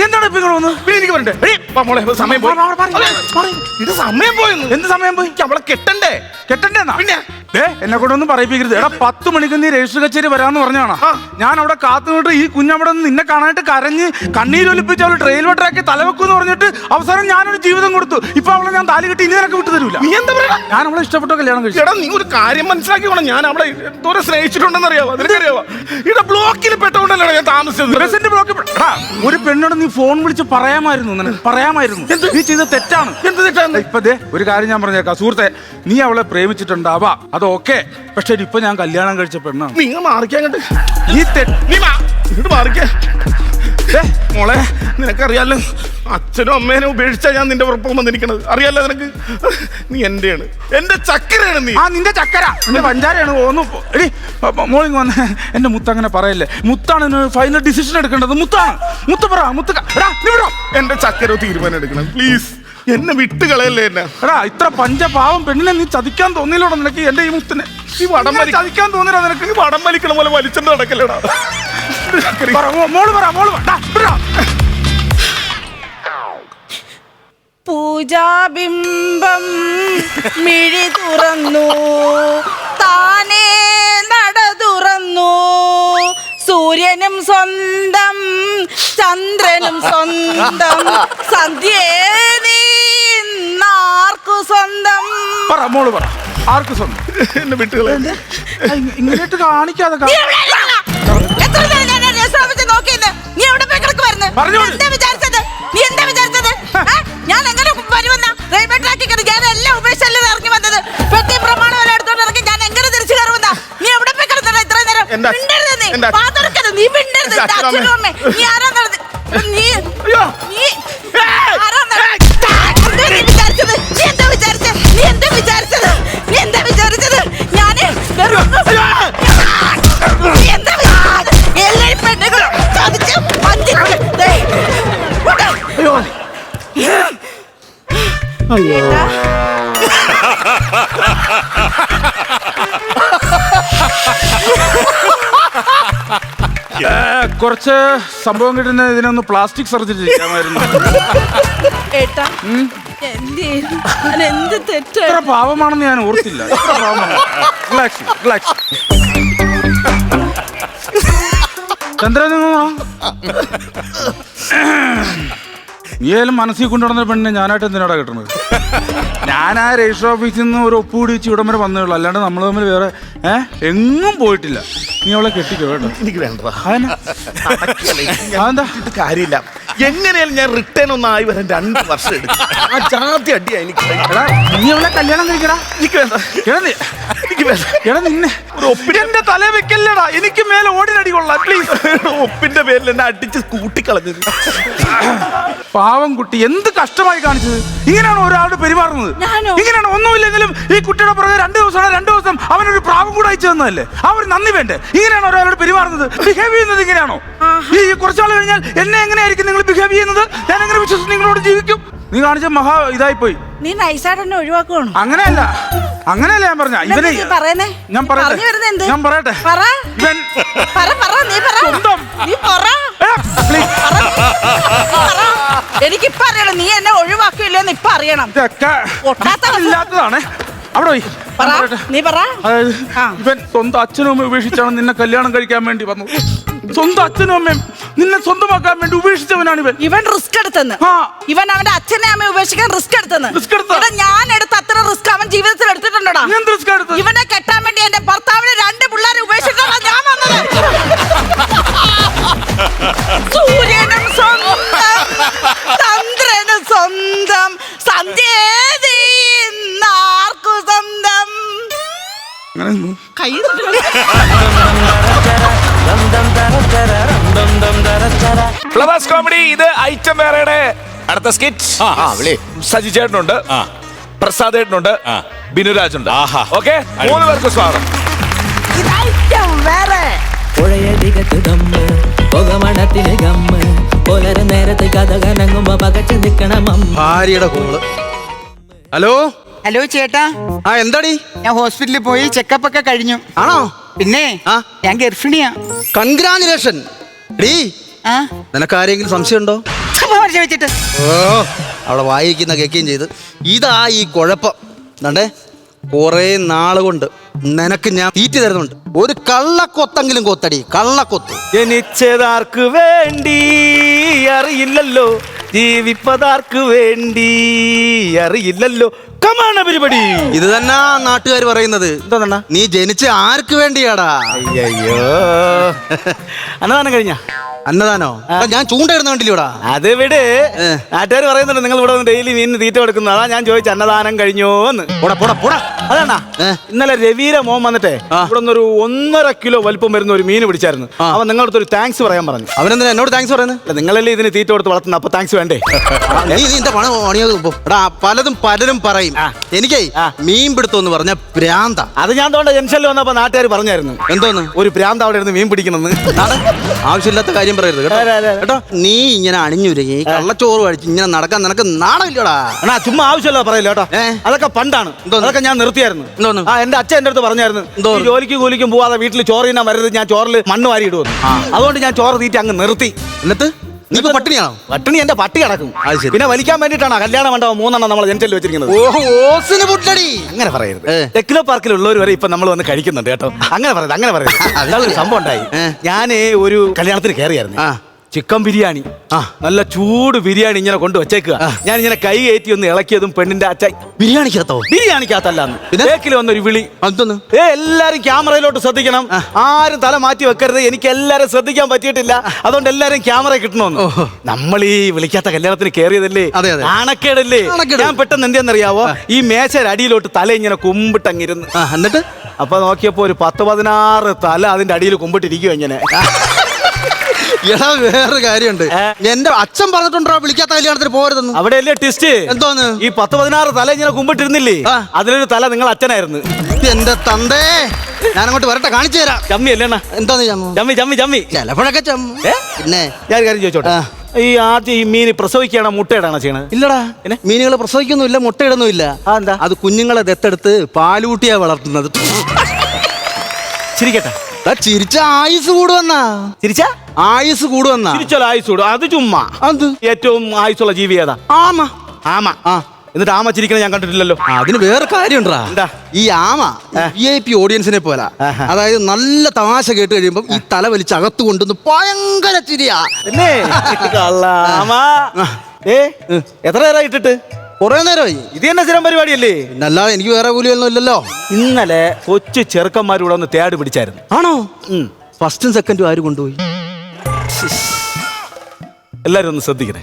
S10: എന്താണ് ഇപ്പൊ ഇങ്ങനെ വന്ന്? എനിക്ക് പറയണ്ടേ? സമയം പോയി. എന്ത് സമയം പോയി? അവളെ കെട്ടണ്ടേ? കെട്ടണ്ടേന്നാ? പിന്നെ എന്നെ കൊണ്ടൊന്നും പറയിപ്പിക്കരുത്. എടാ 10 മണിക്ക് നീ രജിസ്റ്റർ കച്ചേരി വരാന്ന് പറഞ്ഞാണ്. ഞാൻ അവിടെ കാത്തുനിന്നിട്ട് ഈ കുഞ്ഞവിടെ നിന്നെ കാണാനായിട്ട് കരഞ്ഞ് കണ്ണീരൊലിപ്പിച്ച് അവള് റെയിൽവേ ട്രാക്കിൽ തലവെക്കുന്ന് പറഞ്ഞിട്ട് അവസാനം ഞാനൊരു ജീവിതം കൊടുത്തു. ഇപ്പൊ അവളെ ഞാൻ താലി കെട്ടി ഇനി നിനക്ക് വിട്ടു തരൂല. നീ എന്താ പറയാ? ഞാൻ അവളെ ഇഷ്ടപ്പെട്ട കല്യാണം കഴിച്ചു.
S1: എടാ നീ ഒരു കാര്യം മനസ്സിലാക്കി വേണം. ഞാൻ അവളെ എന്തോരം സ്നേഹിച്ചിട്ടുണ്ടെന്ന് അറിയാവോ? നിനക്കറിയാവോ? ഇവിടെ ബ്ലോക്കിൽ പെട്ടോണ്ടല്ലോ ഞാൻ താമസിച്ചത്.
S10: പ്രസിഡന്റ് ബ്ലോക്കിൽ. ഒരു പെണ്ണോട് നീ ഫോൺ വിളിച്ച് പറയാമായിരുന്നു. നിനക്ക് പറയാമായിരുന്നു നീ ചെയ്ത തെറ്റാണ്. എന്ത് തെറ്റാണ്? ഇപ്പൊ ഒരു കാര്യം ഞാൻ പറഞ്ഞേക്കാം സുഹൃത്തെ, നീ അവളെ പ്രേമിച്ചിട്ടുണ്ടാവാ, അതൊക്കെ. പക്ഷെ ഇപ്പൊ ഞാൻ കല്യാണം കഴിച്ച പെണ്ണാണ്.
S1: നീ മാറിക്കാൻ
S10: നീ
S1: മാറിക്കേ മോളെ. നിനക്കറിയാലോ അച്ഛനും അമ്മേനെ ഉപേക്ഷിച്ചാ ഞാൻ നിന്റെ ഉറപ്പം വന്നിരിക്കണത്. അറിയാലോ നിനക്ക്? നീ എന്റെയാണ്, എന്റെ ചക്കരയാണ് നീ.
S10: നിന്റെ ചക്കര നിന്റെ പഞ്ചാരയാണ്. എടി മോളിങ് വന്ന് എന്റെ മുത്ത് അങ്ങനെ പറയല്ലേ. മുത്താണ് ഫൈനൽ ഡിസിഷൻ എടുക്കേണ്ടത്. മുത്താണ്. മുത്ത് പറ. മുത്ത്
S1: എന്റെ ചക്കര തീരുമാനം എടുക്കണം പ്ലീസ്. എന്നെ വിട്ട് കളയല്ലേ എന്നെ.
S10: എടാ ഇത്ര പഞ്ചപാവം പെണ്ണിനെ നീ ചതിക്കാൻ തോന്നിയില്ലോടാ നിനക്ക്? എന്റെ ഈ മുത്തിനെ
S1: ഈ വടം
S10: ചതിക്കാൻ തോന്നില്ല നിനക്ക്?
S1: ഈ വടം വലിക്കണ പോലെ വലിച്ചിട്ട് നടക്കല്ലേടാ.
S10: മോള് പറ
S2: പൂജാബിംബം മിഴി തുറന്നു, താനേ നട തുറന്നു, സൂര്യനും സ്വന്തം ചന്ദ്രനും സ്വന്തം, സന്ധ്യേ നീ ഇന്നാർക്കു സ്വന്തം.
S10: മോള് പറ ആർക്ക് സ്വന്തം?
S1: എന്നെ വിട്ട് കളയല്ലേ.
S10: ഇങ്ങനെയിട്ട് കാണിക്കാതെ
S2: എത്ര നേരം ഞാൻ എന്നെ ശ്രമിച്ച് നോക്കിയെന്ന്. നീ എവിടെ പോയി കിടക്കുവായിരുന്നു? എന്താ വിചാരിച്ചത്? നീ എന്താ വിചാരിച്ചത്? ഞാൻ എങ്ങനെ വരുമെന്ന റെയിൽവേ ട്രാക്കിൽ കയറി ഞാൻ എല്ലാം ഉപേക്ഷിച്ചല്ലേ ഇറങ്ങി വന്നത്. പെട്ടി പ്രമാണം എല്ലാം എടുത്തോണ്ട് ഇറങ്ങി ഞാൻ എങ്ങനെ തിരിച്ചു കയറുമെന്ന? നീ എവിടെ പോയി കിടന്നടാ ഇത്രയും നേരം? മിണ്ടരുത് നീ. പാതുറക്കരുത്. നീ മിണ്ടരുത്. അച്ഛനും അമ്മേ നീ ആരാ നടന്നത്? നീ ആരാ നീ വിചാരിച്ചത്? നീ എന്താ വിചാരിച്ചത്? നീ എന്താ വിചാരിച്ചത്? നീ എന്താ വിചാരിച്ചത്? ഞാന് നീ എന്താ വിചാരിച്ചത്? എല്ലാരും പെണ്ണുങ്ങളും ചതിച്ച് വഞ്ചിച്ച്
S10: കുറച്ച് സംഭവം കിട്ടുന്ന ഇതിനൊന്ന് പ്ലാസ്റ്റിക് സർജറി ചെയ്യാമായിരുന്നു.
S2: ഏട്ടാ എന്ത് തെറ്റാ?
S10: ഇത്ര പാവമാണെന്ന് ഞാൻ ഓർത്തില്ല. റിലാക്സ് ചന്ദ്രൻ നീ ആയാലും മനസ്സിൽ കൊണ്ടുവന്ന പെണ്ണിനെ ഞാനായിട്ട് എന്തിനാടാ കിട്ടുന്നത്? ഞാൻ ആ രജിസ്റ്റർ ഓഫീസിൽ നിന്ന് ഒരു ഒപ്പുകൂടി വെച്ച് ഇവിടം വരെ വന്നേ ഉള്ളൂ. അല്ലാണ്ട് നമ്മൾ തമ്മിൽ വേറെ എങ്ങും പോയിട്ടില്ല. നീ അവളെ കെട്ടിക്കോ കേട്ടോ.
S1: എനിക്ക് വേണ്ട.
S10: അതെന്താ
S1: കാര്യമില്ല. എങ്ങനെയാലും ഞാൻ റിട്ടേൺ ഒന്നായി വരാൻ 2 വർഷം എടുക്കും. ആ ജാതി അടിയാ എനിക്ക്.
S10: നീ അവളെ കല്യാണം കഴിക്കടാ.
S1: എനിക്ക് വേണ്ട. എനിക്ക് വേണ്ട.
S10: എടാ നിന്നെ ഒരു ഒപ്പിന്റെ തല വെക്കല്ലടാ. എനിക്ക് മേലെ ഓടിനടി കൊള്ളാം പ്ലീസ്.
S1: ഒപ്പിന്റെ പേരിൽ എന്നെ അടിച്ച് കൂട്ടിക്കളഞ്ഞത്.
S10: പാവം കുട്ടി എന്ത് കഷ്ടമായി കാണിച്ചത്. ഇങ്ങനെയാണ് ഒരാളോട് പെരുമാറുന്നത്? ഇങ്ങനെയാണ് ഒന്നുമില്ലെങ്കിലും ഈ കുട്ടിയുടെ പുറകെ 2 ദിവസം അവനൊരു പ്രാവം കൂടെ അയച്ചു തന്നതല്ലേ? ആ ഒരു നന്ദി വേണ്ടേ? ഇങ്ങനെയാണോ ഒരാളോട് പെരുമാറുന്നത്? ബിഹേവ് ചെയ്യുന്നത് ഇങ്ങനെയാണോ? ഈ കുറച്ചാൾ കഴിഞ്ഞാൽ എന്നെ എങ്ങനെയായിരിക്കും നിങ്ങൾ ബിഹേവ് ചെയ്യുന്നത്? ഞാൻ എങ്ങനെ വിശ്വസിച്ച് നിങ്ങളോട് ജീവിക്കും? നീ കാണിച്ച മഹാ ഇതായി പോയി.
S2: നീ നൈസായിട്ട് എന്നെ ഒഴിവാക്കുവാണോ?
S10: അങ്ങനെയല്ല ഞാൻ പറഞ്ഞ ഇവനെ ഞാൻ പറയട്ടെ.
S2: എനിക്കിപ്പ അറിയണം നീ എന്നെ ഒഴിവാക്കില്ലെന്ന് ഇപ്പൊ അറിയണം.
S10: ഇല്ലാത്തതാണ്. അവിടെ പോയി
S2: നീ പറ.
S10: ഇവൻ സ്വന്തം അച്ഛനും അമ്മയും ഉപേക്ഷിച്ചാണ് നിന്നെ കല്യാണം കഴിക്കാൻ വേണ്ടി വന്നത്. സ്വന്തം അച്ഛനും അമ്മയും നിന്നെ സ്വന്തമാക്കാൻ വേണ്ടി ഉപേക്ഷിച്ചവനാണ് ഇവൻ
S2: റിസ്ക് എടുത്തെന്ന്. ഇവൻ അവന്റെ അച്ഛനെ അമ്മയെ ഉപേക്ഷിക്കാൻ റിസ്ക് എടുത്തെന്ന്. ഞാൻ എടുത്ത അത്ര റിസ്ക് അവൻ ജീവിതത്തിൽ എടുത്തിട്ടുണ്ടോടാ? ഇവനെ കെട്ടാൻ വേണ്ടി എന്റെ ഭർത്താവിന് 2 പിള്ളേരെ ഉപേക്ഷിച്ചിട്ടാണ് ഞാൻ വന്നത്. സൂര്യനും സ്വന്തം ചന്ദ്രനും സ്വന്തം, സന്ധ്യേ ആർക്കു സ്വന്തം. കൈ
S1: ഫ്ലവേഴ്സ് കോമഡി. ഇത് ഐറ്റം വേറെയുടെ അടുത്ത സ്കിറ്റ്. സജി ചേട്ടനുണ്ട്, പ്രസാദ് ചേട്ടനുണ്ട്, ബിനുരാജുണ്ട്. ഓക്കെ, 3 പേർക്ക് സ്വാഗതം.
S11: പുഴയടികത്ത് ദമ്മ് പുകമണത്തിന് ഗമ്മ് പുലര നേരത്തെ കഥ കനങ്ങുമ്പോ പകച്ചു നിക്കണം
S4: ഭാര്യയുടെ കോള്.
S12: ഹലോ ചേട്ടാ.
S4: എന്താടി?
S12: ഞാൻ ഹോസ്പിറ്റലിൽ പോയി ചെക്കപ്പ് ഒക്കെ കഴിഞ്ഞു.
S4: ആണോ?
S12: പിന്നെ ഞാൻ ഗർഭിണിയാ.
S4: കൺഗ്രാജുലേഷൻ. നിനക്ക് ആരെങ്കിലും സംശയമുണ്ടോ?
S12: ചോദിച്ചിട്ട്
S4: അവിടെ വായിക്കുന്ന കേൾക്കുകയും ചെയ്ത് ഇതാ ഈ കുഴപ്പം. എന്താണ്ടേ കുറെ നാള് കൊണ്ട് നിനക്ക് ഞാൻ തീറ്റി തരുന്നുണ്ട്. ഒരു കള്ളക്കൊത്തെങ്കിലും കൊത്തടി. കള്ളക്കൊത്ത്
S1: ജനിച്ചതാർക്ക് വേണ്ടി അറിയില്ലല്ലോ, ജീവിപ്പതാർക്ക് വേണ്ടി അറിയില്ലല്ലോ. കമാണ് പരിപാടി.
S4: ഇത് തന്നെ നാട്ടുകാർ പറയുന്നത്. എന്താ നീ ജനിച്ച ആർക്ക് വേണ്ടിയാടാ?
S1: അയ്യോ, അന്നദാനം കഴിഞ്ഞ?
S4: അന്നദാനോ? ഞാൻ ചൂണ്ടയിടുന്ന കണ്ടില്ലൂടാ.
S1: അത് വിട്. നാട്ടുകാർ പറയുന്നുണ്ട് നിങ്ങൾ ഇവിടെ ഡെയിലി മീനിന് തീറ്റ കൊടുക്കുന്നു. അതാ ഞാൻ ചോദിച്ചു അന്നദാനം കഴിഞ്ഞോന്ന്.
S4: പോടാ പോടാ പോടാ.
S10: അതാണാ ഇന്നലെ രവീര മോൻ വന്നിട്ടേ ഇവിടെ നിന്നൊരു 1.5 കിലോ വലിപ്പം വരുന്ന ഒരു മീൻ പിടിച്ചായിരുന്നു. അവൻ നിങ്ങളുടെ അടുത്ത് ഒരു താങ്ക്സ് പറയാൻ പറഞ്ഞു.
S4: അവനെന്താ എന്നോട് താങ്ക്സ് പറയുന്നത്?
S10: നിങ്ങളല്ലേ ഇതിന് തീറ്റ കൊടുത്ത് വളർത്തുന്നത്, അപ്പൊ താങ്ക്സ് വേണ്ടേ?
S4: പലരും പറയും എനിക്കേ മീൻ പിടുത്തം എന്ന് പറഞ്ഞ ഭ്രാന്ത.
S10: അത് ഞാൻ തോണ്ട ജംഗ്ഷനിൽ വന്നപ്പോ നാട്ടുകാർ പറഞ്ഞായിരുന്നു
S4: എന്തോന്ന്
S10: ഒരു ഭ്രാന്ത് അവിടെ ഇരുന്ന് മീൻ പിടിക്കണമെന്ന്.
S4: ആവശ്യമില്ലാത്ത കാര്യം പറയരുത് കേട്ടോ. നീ ഇങ്ങനെ അണിഞ്ഞുരുങ്ങി കള്ളച്ചോറ് കഴിച്ച് ഇങ്ങനെ നടക്കാൻ നിനക്ക് നാണമില്ലടാ.
S10: എന്നാ ചുമ്മാ ആവശ്യമില്ല പറയില്ല കേട്ടോ. അതൊക്കെ പണ്ടാണ്, അതൊക്കെ ഞാൻ നിർത്തിയായിരുന്നു. എന്റെ അച്ഛൻ എന്റെ അടുത്ത് പറഞ്ഞായിരുന്നു ഈ ജോലിക്ക് കൂലിക്കും പോവാതെ വീട്ടിൽ ചോറ് തിന്നാൻ വരരുത്, ഞാൻ ചോറിൽ മണ്ണ് വാരി ഇടുവന്നു. അതുകൊണ്ട് ഞാൻ ചോറ് തീറ്റ അങ്ങ് നിർത്തി.
S4: എന്നിട്ട് നീ പട്ടിണിയാണോ?
S10: പട്ടിണി എന്റെ പട്ടി കിടക്കും. പിന്നെ വലിക്കാൻ വേണ്ടിയിട്ടാണ് കല്യാണം മണ്ഡപം 3 നമ്മൾ ജനിച്ചൽ വെച്ചിരിക്കുന്നത്. അങ്ങനെ പറയരുത്. ടെക്നോ പാർക്കിലുള്ളവർ വരെ ഇപ്പൊ നമ്മൾ വന്ന് കഴിക്കുന്നുണ്ട് കേട്ടോ. അങ്ങനെ പറയരുത്. സംഭവം ഉണ്ടായി. ഞാനേ ഒരു കല്യാണത്തിന് കയറിയായിരുന്നു. ചിക്കൻ ബിരിയാണി, നല്ല ചൂട് ബിരിയാണി ഇങ്ങനെ കൊണ്ട് വെച്ചേക്കുക. ഞാൻ ഇങ്ങനെ കൈ കയറ്റി ഒന്ന് ഇളക്കിയതും പെണ്ണിന്റെ അച്ഛൻ ബിരിയാണിക്കകത്തല്ലാന്ന് ബേക്കിൽ വന്നൊരു വിളി. എല്ലാരും ക്യാമറയിലോട്ട് ശ്രദ്ധിക്കണം, ആരും തല മാറ്റി വെക്കരുത്. എനിക്ക് എല്ലാരും ശ്രദ്ധിക്കാൻ പറ്റിയിട്ടില്ല, അതുകൊണ്ട് എല്ലാരും ക്യാമറ കിട്ടണമെന്ന്. നമ്മൾ ഈ വിളിക്കാത്ത കല്യാണത്തിന് കയറിയതല്ലേ, നാണക്കേടല്ലേ. ഞാൻ പെട്ടെന്ന് എന്തെന്നറിയാവോ, ഈ മേശയുടെ അടിയിലോട്ട് തല ഇങ്ങനെ കുമ്പിട്ടങ്ങിരുന്ന്.
S4: എന്നിട്ട്
S10: അപ്പൊ നോക്കിയപ്പോ ഒരു 10-16 തല അതിന്റെ അടിയിൽ കുമ്പിട്ടിരിക്കുവോ ഇങ്ങനെ.
S4: എടാ വേറെ കാര്യമുണ്ട്, എന്റെ അച്ഛൻ പറഞ്ഞിട്ടുണ്ടോ വിളിക്കാത്ത കല്യാണത്തിന് പോരുതെന്ന്.
S10: അവിടെയല്ലേ ട്വിസ്റ്റ്?
S4: എന്തോന്ന്
S10: ഈ 10-16 തല ഇങ്ങനെ കുമ്പിട്ടിരുന്നില്ലേ, അതിലൊരു തല നിങ്ങൾ അച്ഛനായിരുന്നു.
S4: എന്റെ തന്തേ, ഞാൻ അങ്ങോട്ട് വരട്ടെ, കാണിച്ചു തരാം.
S10: ചമ്മി അല്ലേണ്ണ?
S4: എന്തോന്ന്
S10: ചമ്മി
S4: ചിലപ്പോഴൊക്കെ
S10: പിന്നെ ഞാൻ കാര്യം ചോദിച്ചോട്ടെ, ഈ ആദ്യം ഈ മീൻ പ്രസവിക്കുകയാണോ മുട്ടയിടാണോ ചെയ്യണത്?
S4: ഇല്ലടാ, മീനുകൾ പ്രസവിക്കൊന്നുമില്ല, മുട്ടയിടുന്നുമില്ല.
S10: എന്താ?
S4: അത് കുഞ്ഞുങ്ങളെ ദത്തെടുത്ത് പാലൂട്ടിയാ വളർത്തുന്നത്.
S10: ചിരിക്കട്ടെ,
S4: ചിരിച്ച ആയുസ് കൂടുവന്നാ.
S10: ചിരിച്ച
S4: ആയുസ് കൂടുവന്നാ.
S10: ചിരിച്ചാൽ ആയുസ് കൂടും, അത് ചുമ്മാ.
S4: അത്
S10: ഏറ്റവും ആയുസുള്ള ജീവി ഏതാ? ആമ. എന്നിട്ട് ആമ ചിരിക്കണ ഞാൻ കണ്ടിട്ടില്ലല്ലോ.
S4: അതിന് വേറെ കാര്യണ്ടാ. ഈ ആമ VIP ഓഡിയൻസിനെ പോലെ, അതായത് നല്ല തമാശ കേട്ട് കഴിയുമ്പോ ഈ തല വലിച്ച് അകത്ത് കൊണ്ടുവന്ന് ഭയങ്കര ചിരിയാ.
S10: എത്ര നേരം ഇട്ടിട്ട്?
S4: കുറെ നേരമായി.
S10: ഇത് തന്നെ സ്ഥിരം പരിപാടിയല്ലേ?
S4: അല്ലാതെ എനിക്ക് വേറെ കൂലിയൊന്നും ഇല്ലല്ലോ.
S10: ഇന്നലെ കൊച്ചു ചെറുക്കന്മാരൂടെ ഒന്ന് തേട് പിടിച്ചായിരുന്നു.
S4: ആണോ? ഫസ്റ്റും സെക്കൻഡും ആര് കൊണ്ടുപോയി?
S10: എല്ലാരും ഒന്ന് ശ്രദ്ധിക്കണേ,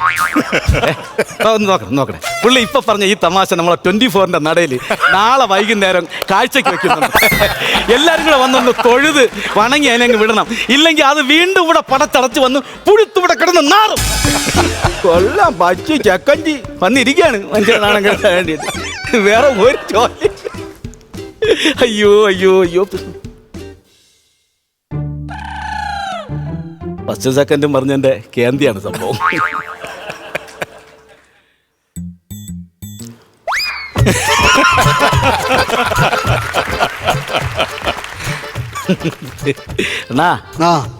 S10: ഒന്ന് നോക്കണേ. പുള്ളി ഇപ്പൊ പറഞ്ഞ ഈ തമാശ നമ്മളെ 24-ന്റെ നടയിൽ നാളെ വൈകുന്നേരം കാഴ്ചക്ക് വെക്കുന്നുണ്ട്. എല്ലാരും കൂടെ വന്നൊന്ന് തൊഴുത് വണങ്ങി അതിനെ വിടണം, ഇല്ലെങ്കിൽ അത് വീണ്ടും ഇവിടെ പടച്ചടച്ച് വന്ന് പുഴുത്തുവിടെ കിടന്ന് നാറും. കൊള്ളാം, പച്ചു ചക്കഞ്ചി വന്നിരിക്കുകയാണ് മനുഷ്യനാണ് കേൾക്കാൻ വേണ്ടിയിട്ട്. വേറെ ഒരു ജോലി. അയ്യോ ഫസ്റ്റ് സെക്കൻഡും പറഞ്ഞെന്റെ കേന്ദ്രയാണ് സംഭവം.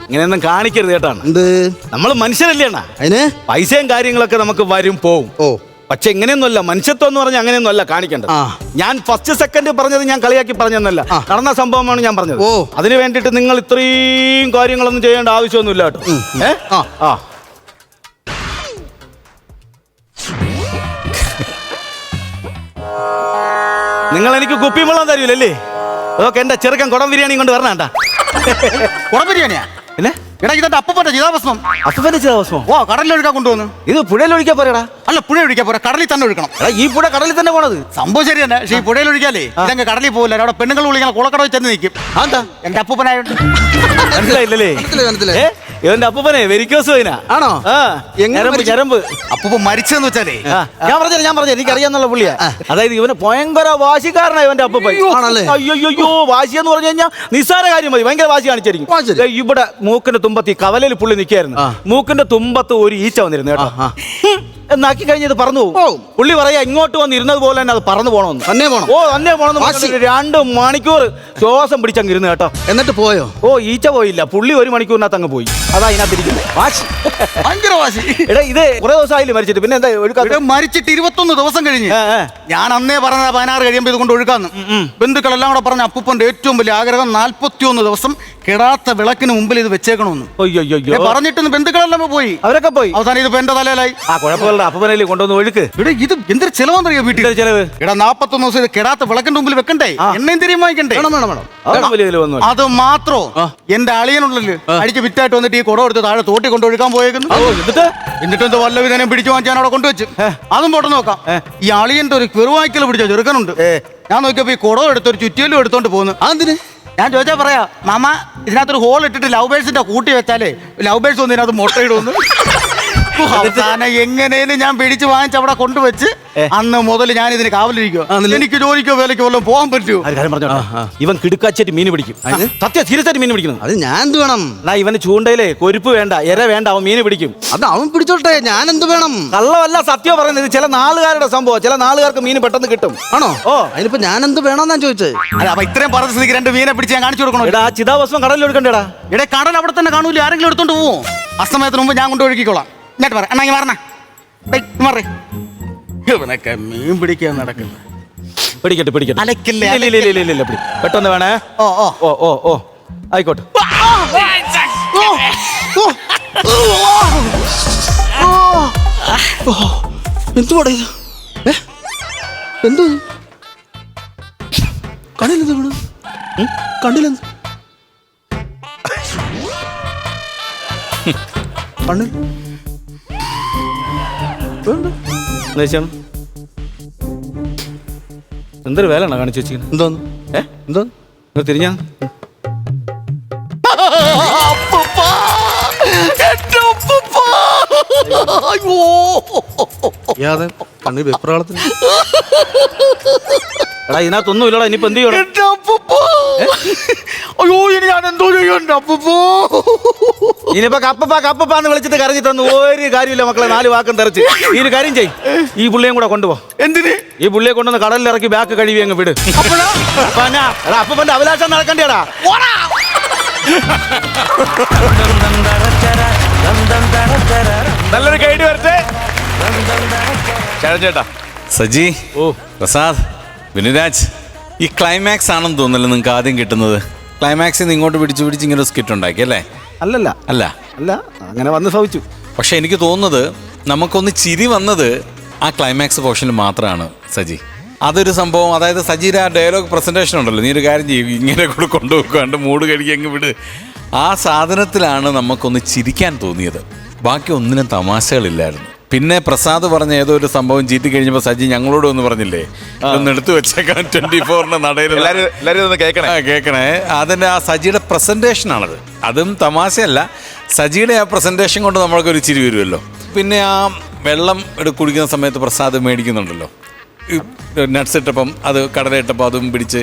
S10: ഇങ്ങനെയൊന്നും കാണിക്കരുത് കേട്ടാണ്. നമ്മൾ മനുഷ്യരല്ലേ അണ്ണാ, അതിന് പൈസയും കാര്യങ്ങളൊക്കെ നമുക്ക് വരും പോവും. പക്ഷെ എങ്ങനെയൊന്നുമല്ല, മനുഷ്യത്വം എന്ന് പറഞ്ഞാൽ അങ്ങനെയൊന്നുമല്ല കാണിക്കേണ്ടത്. ഞാൻ ഫസ്റ്റ് സെക്കൻഡ് പറഞ്ഞത് ഞാൻ കളിയാക്കി പറഞ്ഞെന്നല്ല, നടന്ന സംഭവമാണ് ഞാൻ പറഞ്ഞത്. അതിന് വേണ്ടിയിട്ട് നിങ്ങൾ ഇത്രയും കാര്യങ്ങളൊന്നും ചെയ്യേണ്ട ആവശ്യമൊന്നുമില്ല കേട്ടോ. നിങ്ങൾ എനിക്ക് കുപ്പിയും വെള്ളം തരൂലല്ലേ? അതൊക്കെ എന്റെ ചെറുക്കൻ കുടം ബിരിയാണി കൊണ്ട് വരണണ്ട.
S12: കുടം ബിരിയാണിയാ? പിന്നെ എടാ, ഇതെന്റെ അപ്പൂപ്പന്റെ ചിതാഭസ്മം.
S10: അപ്പൂപ്പന്റെ ചിതാഭസ്മം?
S12: ഓ, കടലിൽ ഒഴുക്കാൻ കൊണ്ടുവന്നു.
S10: ഇത് പുഴയിൽ ഒഴിക്കാൻ പോരാടാ?
S12: അല്ല, പുഴ ഒഴിക്കാൻ പോരാ, കടലിൽ തന്നെ ഒഴുക്കണം.
S10: എടാ, ഈ പുഴ കടലിൽ തന്നെ പോണത്
S12: സംഭവം ശരി തന്നെ. പക്ഷേ ഈ പുഴയിൽ ഒഴിക്കാലേ ഇതങ്ങ് കടലിൽ പോകില്ല. അവിടെ പെണ്ണുങ്ങൾ വിളിക്കാൻ കുളക്കട വെച്ച് തന്നെ നിൽക്കും. അതെന്താ? എന്റെ അപ്പൂപ്പനായോണ്ട്.
S10: മനസ്സിലായില്ലേ? ഇവന്റെ അപ്പൂപ്പനെ വെരിക്കോസ് വൈനാ.
S12: ആണോ?
S10: ഞരമ്പ്.
S12: അപ്പൂപ്പൻ മരിച്ചെന്ന് വെച്ചാലേ
S10: ഞാൻ പറഞ്ഞു എനിക്കറിയാന്നുള്ള പുള്ളിയാ. അതായത് ഇവന് ഭയങ്കര വാശിക്കാരനാണ് ഇവന്റെ അപ്പൂപ്പൻ. അയ്യോ, വാശി എന്ന് പറഞ്ഞു കഴിഞ്ഞാൽ നിസ്സാര കാര്യം മതി, ഭയങ്കര വാശി കാണിച്ചിരിക്കും. ഇവിടെ മൂക്കിന്റെ തുമ്പത്ത് ഈ കവലയിൽ പുള്ളി നിൽക്കായിരുന്നു. മൂക്കിന്റെ തുമ്പത്ത് ഒരു ഈച്ച വന്നിരുന്നു കേട്ടോ. എന്നാക്കി കഴിഞ്ഞത് പറന്നു പോകും. പുള്ളി പറയാ ഇങ്ങോട്ട് വന്ന് ഇരുന്നത് പോലെ തന്നെ അത് പറന്നു പോകണമെന്ന്. തന്നെ പോകണമെന്ന് 2 മണിക്കൂർ ശ്വാസം പിടിച്ചങ്ങ് ഇരുന്ന് കേട്ടോ.
S4: എന്നിട്ട് പോയോ?
S10: ഈച്ച പോയില്ല, പുള്ളി 1 മണിക്കൂറിനകത്ത് അങ്ങ് പോയി. അതാ ഇതിനകത്തിരിക്കുന്നത് വാശി,
S12: ഭയങ്കര വാശി.
S10: എടാ, ഇത് കുറെ ദിവസമായില്ലേ മരിച്ചിട്ട്? പിന്നെ എന്താ
S12: മരിച്ചിട്ട് 21 ദിവസം കഴിഞ്ഞ്. ഞാൻ അന്നേ പറഞ്ഞ 16 കഴിയുമ്പോ ഇത് കൊണ്ട് ഒഴുക്കാന്ന്. ബന്ധുക്കളെല്ലാം കൂടെ പറഞ്ഞ അപ്പൂപ്പന്റെ ഏറ്റവും വലിയ ആഗ്രഹം 41 ദിവസം കിടാത്ത വിളക്കിന് മുമ്പിൽ ഇത് വെച്ചേക്കണമെന്ന്. പറഞ്ഞിട്ട് ബന്ധുക്കളെല്ലാം പോയി, അവരൊക്കെ പോയി. അവസാനം ഇത് എന്റെ തലയിലായി.
S10: കുഴപ്പമില്ല, അപ്പൂപ്പനല്ലേ കൊണ്ടുവന്ന് ഒഴുക്ക്.
S12: ഇവിടെ ഇത് എന്തൊരു ചെലവെന്നറിയോ വീട്ടിൽ ചെലവ്? ഇവിടെ 41 ദിവസം ഇത് കിടാത്ത വിളക്കിന്റെ മുമ്പിൽ വെക്കണ്ടേ, എണ്ണയും തിരിയും വാങ്ങിക്കണ്ടേ. അത് മാത്രോ എന്റെ അളിയനുള്ളിൽ അടിച്ച് വിറ്റായിട്ട് വന്നിട്ട് ഈ കുടം എടുത്ത് താഴെ തോട്ടി കൊണ്ട് ഒഴുക്കാൻ പോയേക്കുന്നു. എന്നിട്ട് എന്തോ വല്ല വിധനം പിടിച്ചു വാങ്ങിച്ചാൽ അവിടെ കൊണ്ടുവച്ചു. അതും പോട്ടെ നോക്കാം. ഈ അളിയന്റെ ഒരു പെറുവായ്ക്കൽ പിടിച്ച ചെറുക്കനുണ്ട്. ഞാൻ നോക്കിയപ്പോ ഈ കുടം എടുത്തൊരു ചുറ്റിയലും എടുത്തോണ്ട് പോകുന്നു. അതെന്തിന്? ഞാൻ ചോദിച്ചാ പറയാ, മാമ ഇതിനകത്തൊരു ഹോൾ ഇട്ടിട്ട് ലവ് ബേഴ്സിന്റെ കൂട്ടി വെച്ചാലേ ലവ് ബേഴ്സ് ഒന്നും ഇതിനകത്ത് മുട്ടയിടുന്നു. അവസാനം എങ്ങനെയും ഞാൻ പിടിച്ച് വാങ്ങിച്ച് അവിടെ കൊണ്ടുവച്ച് അന്ന് മുതൽ ഞാൻ ഇതിന് കാവലിരിക്കുക. എനിക്ക് ജോലിക്കോ വേലയ്ക്കോ വല്ലതും പോകാൻ പറ്റുമോ?
S10: ഇവൻ കിടുക്കാച്ചായിട്ട് മീൻ പിടിക്കും. സത്യം സീരിയസ് ആയിട്ട് മീൻ പിടിക്കുന്നു.
S12: അത് ഞാൻ എന്ത് വേണം?
S10: ഇവന് ചൂണ്ടയിലേ കൊരുപ്പ് വേണ്ട, ഇര വേണ്ട, അവൻ മീൻ പിടിക്കും.
S12: അത് അവൻ പിടിച്ചോട്ടെ, ഞാൻ എന്ത് വേണം?
S10: കള്ളമല്ല, സത്യം പറയുന്നത്. ചില നാളുകാരുടെ സംഭവം, ചില നാളുകാർക്ക് മീൻ പെട്ടെന്ന് കിട്ടും.
S12: ആണോ? അതിനിപ്പോ ഞാൻ എന്ത് വേണമെന്നാ ചോദിച്ചത്.
S10: അല്ല, അപ്പൊ ഇത്രയും പറഞ്ഞ സ്ഥിതിക്ക് 2 മീനെ പിടിച്ച് ഞാൻ കാണിച്ചു കൊടുക്കണോ? ആ ചിതാഭസ്മം കടലിൽ എടുക്കണ്ടേടാ.
S12: ഇവിടെ കടൽ അവിടെ തന്നെ കാണൂല, ആരെങ്കിലും എടുത്തോണ്ട് പോവോ? അസ്തമയത്തിന് മുമ്പ് ഞാൻ കൊണ്ടുപോയിക്കോളാം. എന്നിട്ട് പറ അണ്ണാ പറഞ്ഞ ഇവനൊക്കെ മീൻ പിടിക്കാൻ നടക്കുന്നത്.
S10: പിടിക്കട്ടെ
S12: അലക്കില്ലേ?
S10: പെട്ടെന്ന് വേണേ.
S12: ഓ
S10: ആയിക്കോട്ടെ.
S12: എന്തുവാടാ ഇത്? എന്തോ കണ്ണിലെന്ത് വീണു? കണ്ണിലെന്ത്? കണ്ണിൽ
S10: എന്തൊരു വേലാണ് കാണിച്ചു വെച്ചിരിക്കുന്നത്?
S12: എന്തോന്ന്?
S10: എന്തോ തിരിഞ്ഞാ
S12: കണ്ണിൽ വെപ്രാളത്തിന്.
S10: എടാ, ഇതിനകത്തൊന്നും ഇല്ലടാ. ഇനിയിപ്പോ എന്ത് ചെയ്യണം?
S12: അയ്യോ, ഇനി ഞാൻ എന്തോ ചെയ്യണ്ട?
S10: ഇനിയിപ്പോ കപ്പപ്പാന്ന് വിളിച്ചിട്ട് കരഞ്ഞിട്ടൊന്നും ഒരു കാര്യമില്ല മക്കളെ. 4 വാക്കും തെറിച്ച് ഈ ഒരു കാര്യം ചെയ്, ഈ പുള്ളിയും കൂടെ കൊണ്ടുപോ.
S12: എന്തിന്?
S10: ഈ പുള്ളിയെ കൊണ്ടുവന്ന് കടലിൽ ഇറക്കി ബാക്ക് കഴുകി അങ്ങ് വിട്. അപ്പന്റെ അഭിലാഷം നടക്കണ്ടേടാ.
S1: നല്ലൊരു ഗൈഡ് വരട്ടെ ചേട്ടാ.
S3: സജി, പ്രസാദ്, വിനുരാജ്, ഈ ക്ലൈമാക്സ് ആണെന്ന് തോന്നുന്നല്ലോ നിങ്ങൾക്ക് ആദ്യം കിട്ടുന്നത്. ക്ലൈമാക്സിൽ നിന്ന് ഇങ്ങോട്ട് പിടിച്ച് ഇങ്ങനെ സ്കിറ്റ് ഉണ്ടാക്കി അല്ലേ?
S10: അല്ല അങ്ങനെ വന്ന് സഹിച്ചു.
S3: പക്ഷെ എനിക്ക് തോന്നുന്നത് നമുക്കൊന്ന് ചിരി വന്നത് ആ ക്ലൈമാക്സ് പോർഷനിൽ മാത്രമാണ് സജി. അതൊരു സംഭവം. അതായത് സജിയുടെ ആ ഡയലോഗ് പ്രസന്റേഷൻ ഉണ്ടല്ലോ, നീ ഒരു കാര്യം ചെയ്യും, ഇങ്ങനെ കൂടെ കൊണ്ടുപോക്കാണ്ട് മൂട് കഴുകി അങ്ങ് വിട്. ആ സാധനത്തിലാണ് നമുക്കൊന്ന് ചിരിക്കാൻ തോന്നിയത്. ബാക്കി ഒന്നിനും തമാശകളില്ലായിരുന്നു. പിന്നെ പ്രസാദ് പറഞ്ഞ ഏതോ ഒരു സംഭവം ചീറ്റി കഴിഞ്ഞപ്പോൾ സജി ഞങ്ങളോട് ഒന്ന് പറഞ്ഞില്ലേ, ഒന്ന് എടുത്തു വെച്ചേക്കാൻ 24 നടയിൽ കേൾക്കണേ. അതിൻ്റെ ആ സജിയുടെ പ്രസന്റേഷനാണത്. അതും തമാശയല്ല, സജിയുടെ ആ പ്രസന്റേഷൻ കൊണ്ട് നമ്മൾക്കൊരു ചിരി വരുമല്ലോ. പിന്നെ ആ വെള്ളം കുടിക്കുന്ന സമയത്ത് പ്രസാദ് മേടിക്കുന്നുണ്ടല്ലോ, നട്ട്സ് ഇട്ടപ്പം അത് കടലയിട്ടപ്പോൾ അതും പിടിച്ച്,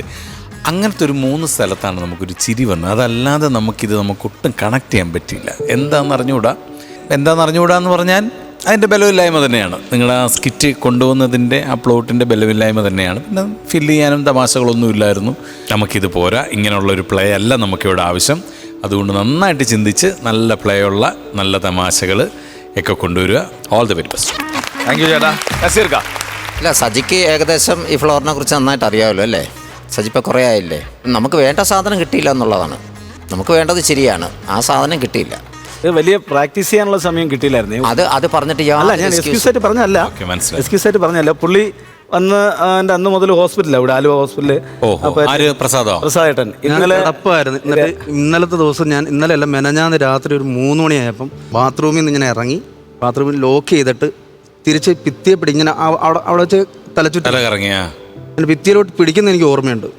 S3: അങ്ങനത്തെ ഒരു 3 സ്ഥലത്താണ് നമുക്കൊരു ചിരി വന്നത്. അതല്ലാതെ നമുക്കൊട്ടും കണക്ട് ചെയ്യാൻ പറ്റിയില്ല. എന്താണെന്ന് അറിഞ്ഞുകൂടാന്ന് പറഞ്ഞാൽ അതിൻ്റെ ബലമില്ലായ്മ തന്നെയാണ്. നിങ്ങൾ ആ സ്കിറ്റ് കൊണ്ടുവന്നതിൻ്റെ ആ പ്ലോട്ടിൻ്റെ ബലമില്ലായ്മ തന്നെയാണ്. പിന്നെ ഫില്ല് ചെയ്യാനും തമാശകളൊന്നും ഇല്ലായിരുന്നു. നമുക്കിത് പോരാ, ഇങ്ങനെയുള്ളൊരു പ്ലേ അല്ല നമുക്കിവിടെ ആവശ്യം. അതുകൊണ്ട് നന്നായിട്ട് ചിന്തിച്ച് നല്ല പ്ലേ ഉള്ള നല്ല തമാശകൾ ഒക്കെ കൊണ്ടുവരിക. All the very best.
S1: Thank U ചേട്ടാ. നസീർക്ക?
S9: ഇല്ല, സജിക്ക് ഏകദേശം ഈ ഫ്ലോറിനെ കുറിച്ച് നന്നായിട്ട് അറിയാമല്ലോ അല്ലേ? സജി ഇപ്പോൾ കുറേ ആയില്ലേ. നമുക്ക് വേണ്ട സാധനം കിട്ടിയില്ല എന്നുള്ളതാണ്. നമുക്ക് വേണ്ടത് ശരിയാണ്, ആ സാധനം കിട്ടിയില്ല.
S10: വലിയ പ്രാക്ടീസ് ചെയ്യാനുള്ള സമയം കിട്ടിയില്ലായിരുന്നു.
S9: അത് പറഞ്ഞിട്ട്
S10: ഞാൻ എക്സ്ക്യൂസ് ആയിട്ട് പറഞ്ഞല്ല. പുള്ളി വന്ന് അന്ന് മുതൽ ഹോസ്പിറ്റലാണ്, ഇവിടെ ആലുവ ഹോസ്പിറ്റലിൽ. പ്രസാദേട്ടൻ
S12: ഇന്നലത്തെ ദിവസം ഞാൻ ഇന്നലെ മെനഞ്ഞാന്ന് രാത്രി ഒരു 3 മണിയായപ്പം ബാത്റൂമിൽ നിന്ന് ഇങ്ങനെ ഇറങ്ങി, ബാത്റൂമിൽ ലോക്ക് ചെയ്തിട്ട് തിരിച്ച് ഭിത്തിയെ പിടി ഇങ്ങനെ അവിടെ വെച്ച് തലച്ചുറ്റി ഭിത്തിയിലോട്ട് പിടിക്കുന്ന എനിക്ക് ഓർമ്മയുണ്ട്.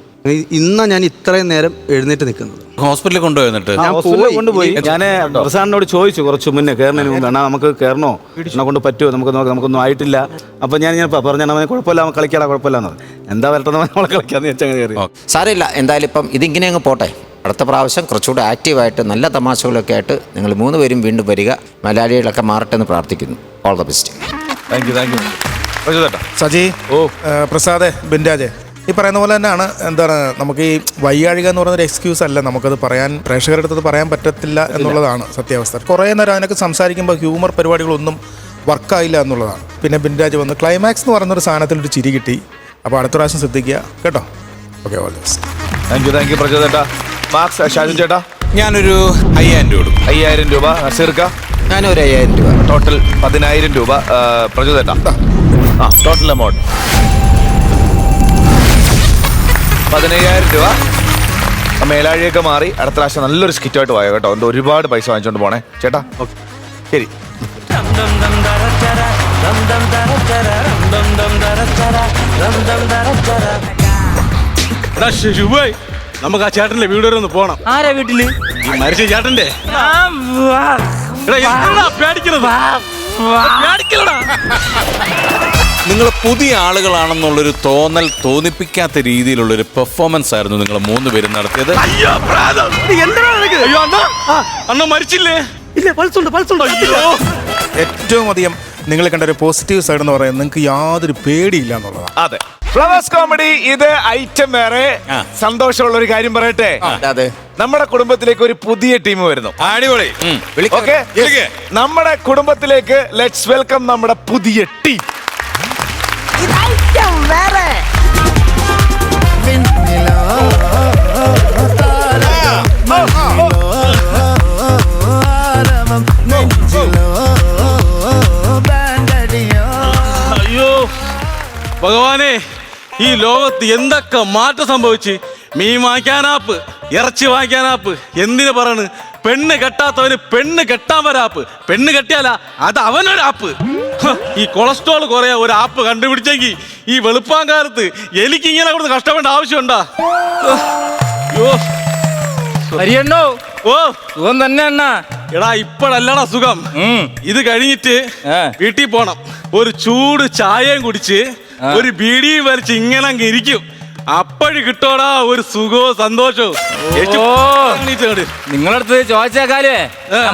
S12: ഞാൻ ഇത്രയും നേരം എഴുന്നേറ്റ് നിൽക്കുന്നത്.
S3: ഹോസ്പിറ്റലിൽ
S10: കൊണ്ടുപോയി. ഞാൻ പ്രസാദിനോട് ചോദിച്ചു കുറച്ച് മുന്നേ കയറുന്നതിന് മുമ്പ്, എന്നാ നമുക്ക് കയറണോ, എന്നെ കൊണ്ട് പറ്റുമോ, നമുക്കൊന്നും ആയിട്ടില്ല. അപ്പം ഞാൻ പറഞ്ഞാൽ കുഴപ്പമില്ല, കളിക്കാടാ, കുഴപ്പമില്ലാന്ന്. എന്താ വരട്ടെ, നമ്മളെ കളിക്കാന്ന് വെച്ചാൽ കയറി.
S9: സാരമില്ല, എന്തായാലും ഇപ്പം ഇതിങ്ങനെ അങ്ങ് പോട്ടെ. അടുത്ത പ്രാവശ്യം കുറച്ചുകൂടി ആക്റ്റീവായിട്ട് നല്ല തമാശകളൊക്കെ ആയിട്ട് നിങ്ങൾ 3 പേരും വീണ്ടും വരിക. മലയാളികളൊക്കെ മാറട്ടെ എന്ന് പ്രാർത്ഥിക്കുന്നു. All the best.
S1: Thank U.
S8: Saji, Prasad, Binraj, ഈ പറയുന്ന പോലെ തന്നെയാണ്. എന്താണ്, നമുക്ക് ഈ വയ്യാഴിക എന്ന് പറയുന്നൊരു എക്സ്ക്യൂസ് അല്ല. നമുക്കത് പ്രേക്ഷകരുടെ അടുത്ത് പറയാൻ പറ്റത്തില്ല എന്നുള്ളതാണ് സത്യാവസ്ഥ. കുറേ നേരം അതിനൊക്കെ സംസാരിക്കുമ്പോൾ ഹ്യൂമർ പരിപാടികളൊന്നും വർക്കായില്ല എന്നുള്ളതാണ്. പിന്നെ ബിൻരാജ് വന്ന് ക്ലൈമാക്സ് എന്ന് പറയുന്നൊരു സാധനത്തിലൊരു ചിരി കിട്ടി. അപ്പോൾ അടുത്ത പ്രാവശ്യം ശ്രദ്ധിക്കുക കേട്ടോ. Okay, all the best.
S1: Thank U Prajod ചേട്ടാ. മാർക്സ് ഷാജു ചേട്ടാ?
S3: ഞാനൊരു 5000 രൂപ കൊടുക്കും.
S1: 5000 രൂപ. നസീർക്ക?
S9: ഞാനൊരു 5000 രൂപ.
S1: ടോട്ടൽ 10000 രൂപ. പ്രജോദ് ചേട്ടാ? ടോട്ടൽ എമൗണ്ട് 15000 രൂപ. മേലാഴിയൊക്കെ മാറി അടുത്ത പ്രാവശ്യം നല്ലൊരു സ്കിറ്റായിട്ട് പോയോ കേട്ടോ. അതുകൊണ്ട് ഒരുപാട് പൈസ വാങ്ങിച്ചോണ്ട് പോണേ ചേട്ടാ. ഓക്കെ, ശരി.
S10: ശുഭായ് നമുക്ക് ആ ചേട്ടന്റെ വീട് വരെ ഒന്ന് പോണം.
S13: ആരാ വീട്ടില്?
S10: ഈ മരിച്ച ചേട്ടന്റെ.
S3: നിങ്ങൾ പുതിയ ആളുകളാണെന്നുള്ളൊരു തോന്നൽ തോന്നിപ്പിക്കാത്ത രീതിയിലുള്ളൊരു പെർഫോമൻസ് ആയിരുന്നു നിങ്ങൾ 3 പേരും നടത്തിയത്.
S10: അയ്യോ അണ്ണ മരിച്ചില്ലേ?
S12: ഇല്ല, പൾസുണ്ട്.
S8: ഏറ്റവും അധികം നിങ്ങൾ കണ്ട ഒരു പോസിറ്റീവ് സൈഡ് എന്ന് പറയുന്നത് നിങ്ങൾക്ക് യാതൊരു പേടിയില്ല എന്നുള്ളതാണ്.
S1: അതെ, ഫ്ലവേഴ്സ് കോമഡി ഇത് ഐറ്റം വേറെ. സന്തോഷമുള്ള ഒരു കാര്യം പറയട്ടെ, നമ്മുടെ കുടുംബത്തിലേക്ക് ഒരു പുതിയ ടീം വരുന്നു.
S3: അടിപൊളി.
S1: ഓക്കെ, നമ്മുടെ കുടുംബത്തിലേക്ക് ലെറ്റ്സ് വെൽക്കം നമ്മുടെ പുതിയ ടീം.
S10: അയ്യോ ഭഗവാനെ, ഈ ലോകത്ത് എന്തൊക്കെ മാറ്റം സംഭവിച്ച്. മീൻ വാങ്ങിക്കാനാപ്പ്, ഇറച്ചി വാങ്ങിക്കാനാപ്പ്, എന്തിനു പറയണ്? പെണ്ണ് കെട്ടാത്തവന് പെണ്ണ് കെട്ടാൻ വരാപ്പ്, പെണ്ണ് കെട്ടിയാല അത് അവനൊരാപ്പ്. ഈ കൊളസ്ട്രോൾ കുറയാ ഒരു ആപ്പ് കണ്ടുപിടിച്ചെങ്കിൽ ഈ വെളുപ്പാൻ കാലത്ത് എനിക്ക് ഇങ്ങനെ കൊടുത്ത് കഷ്ടപ്പെടേണ്ട ആവശ്യമുണ്ടാ?
S13: ഹരിയണ്ണോ, ഓ സുഖം തന്നെ അണ്ണാ.
S10: എടാ ഇപ്പോഴല്ലടാ സുഖം, ഇത് കഴിഞ്ഞിട്ട് വീട്ടിൽ പോണം. ഒരു ചൂട് ചായയും കുടിച്ച് ഒരു ബീഡിയും വലിച്ച് ഇങ്ങനെ അങ്ങ് ഇരിക്കും. അപ്പോഴും കിട്ടോടാ ഒരു സുഖവും സന്തോഷവും.
S13: നിങ്ങളടുത്ത് ചോദിച്ചേക്കാലേ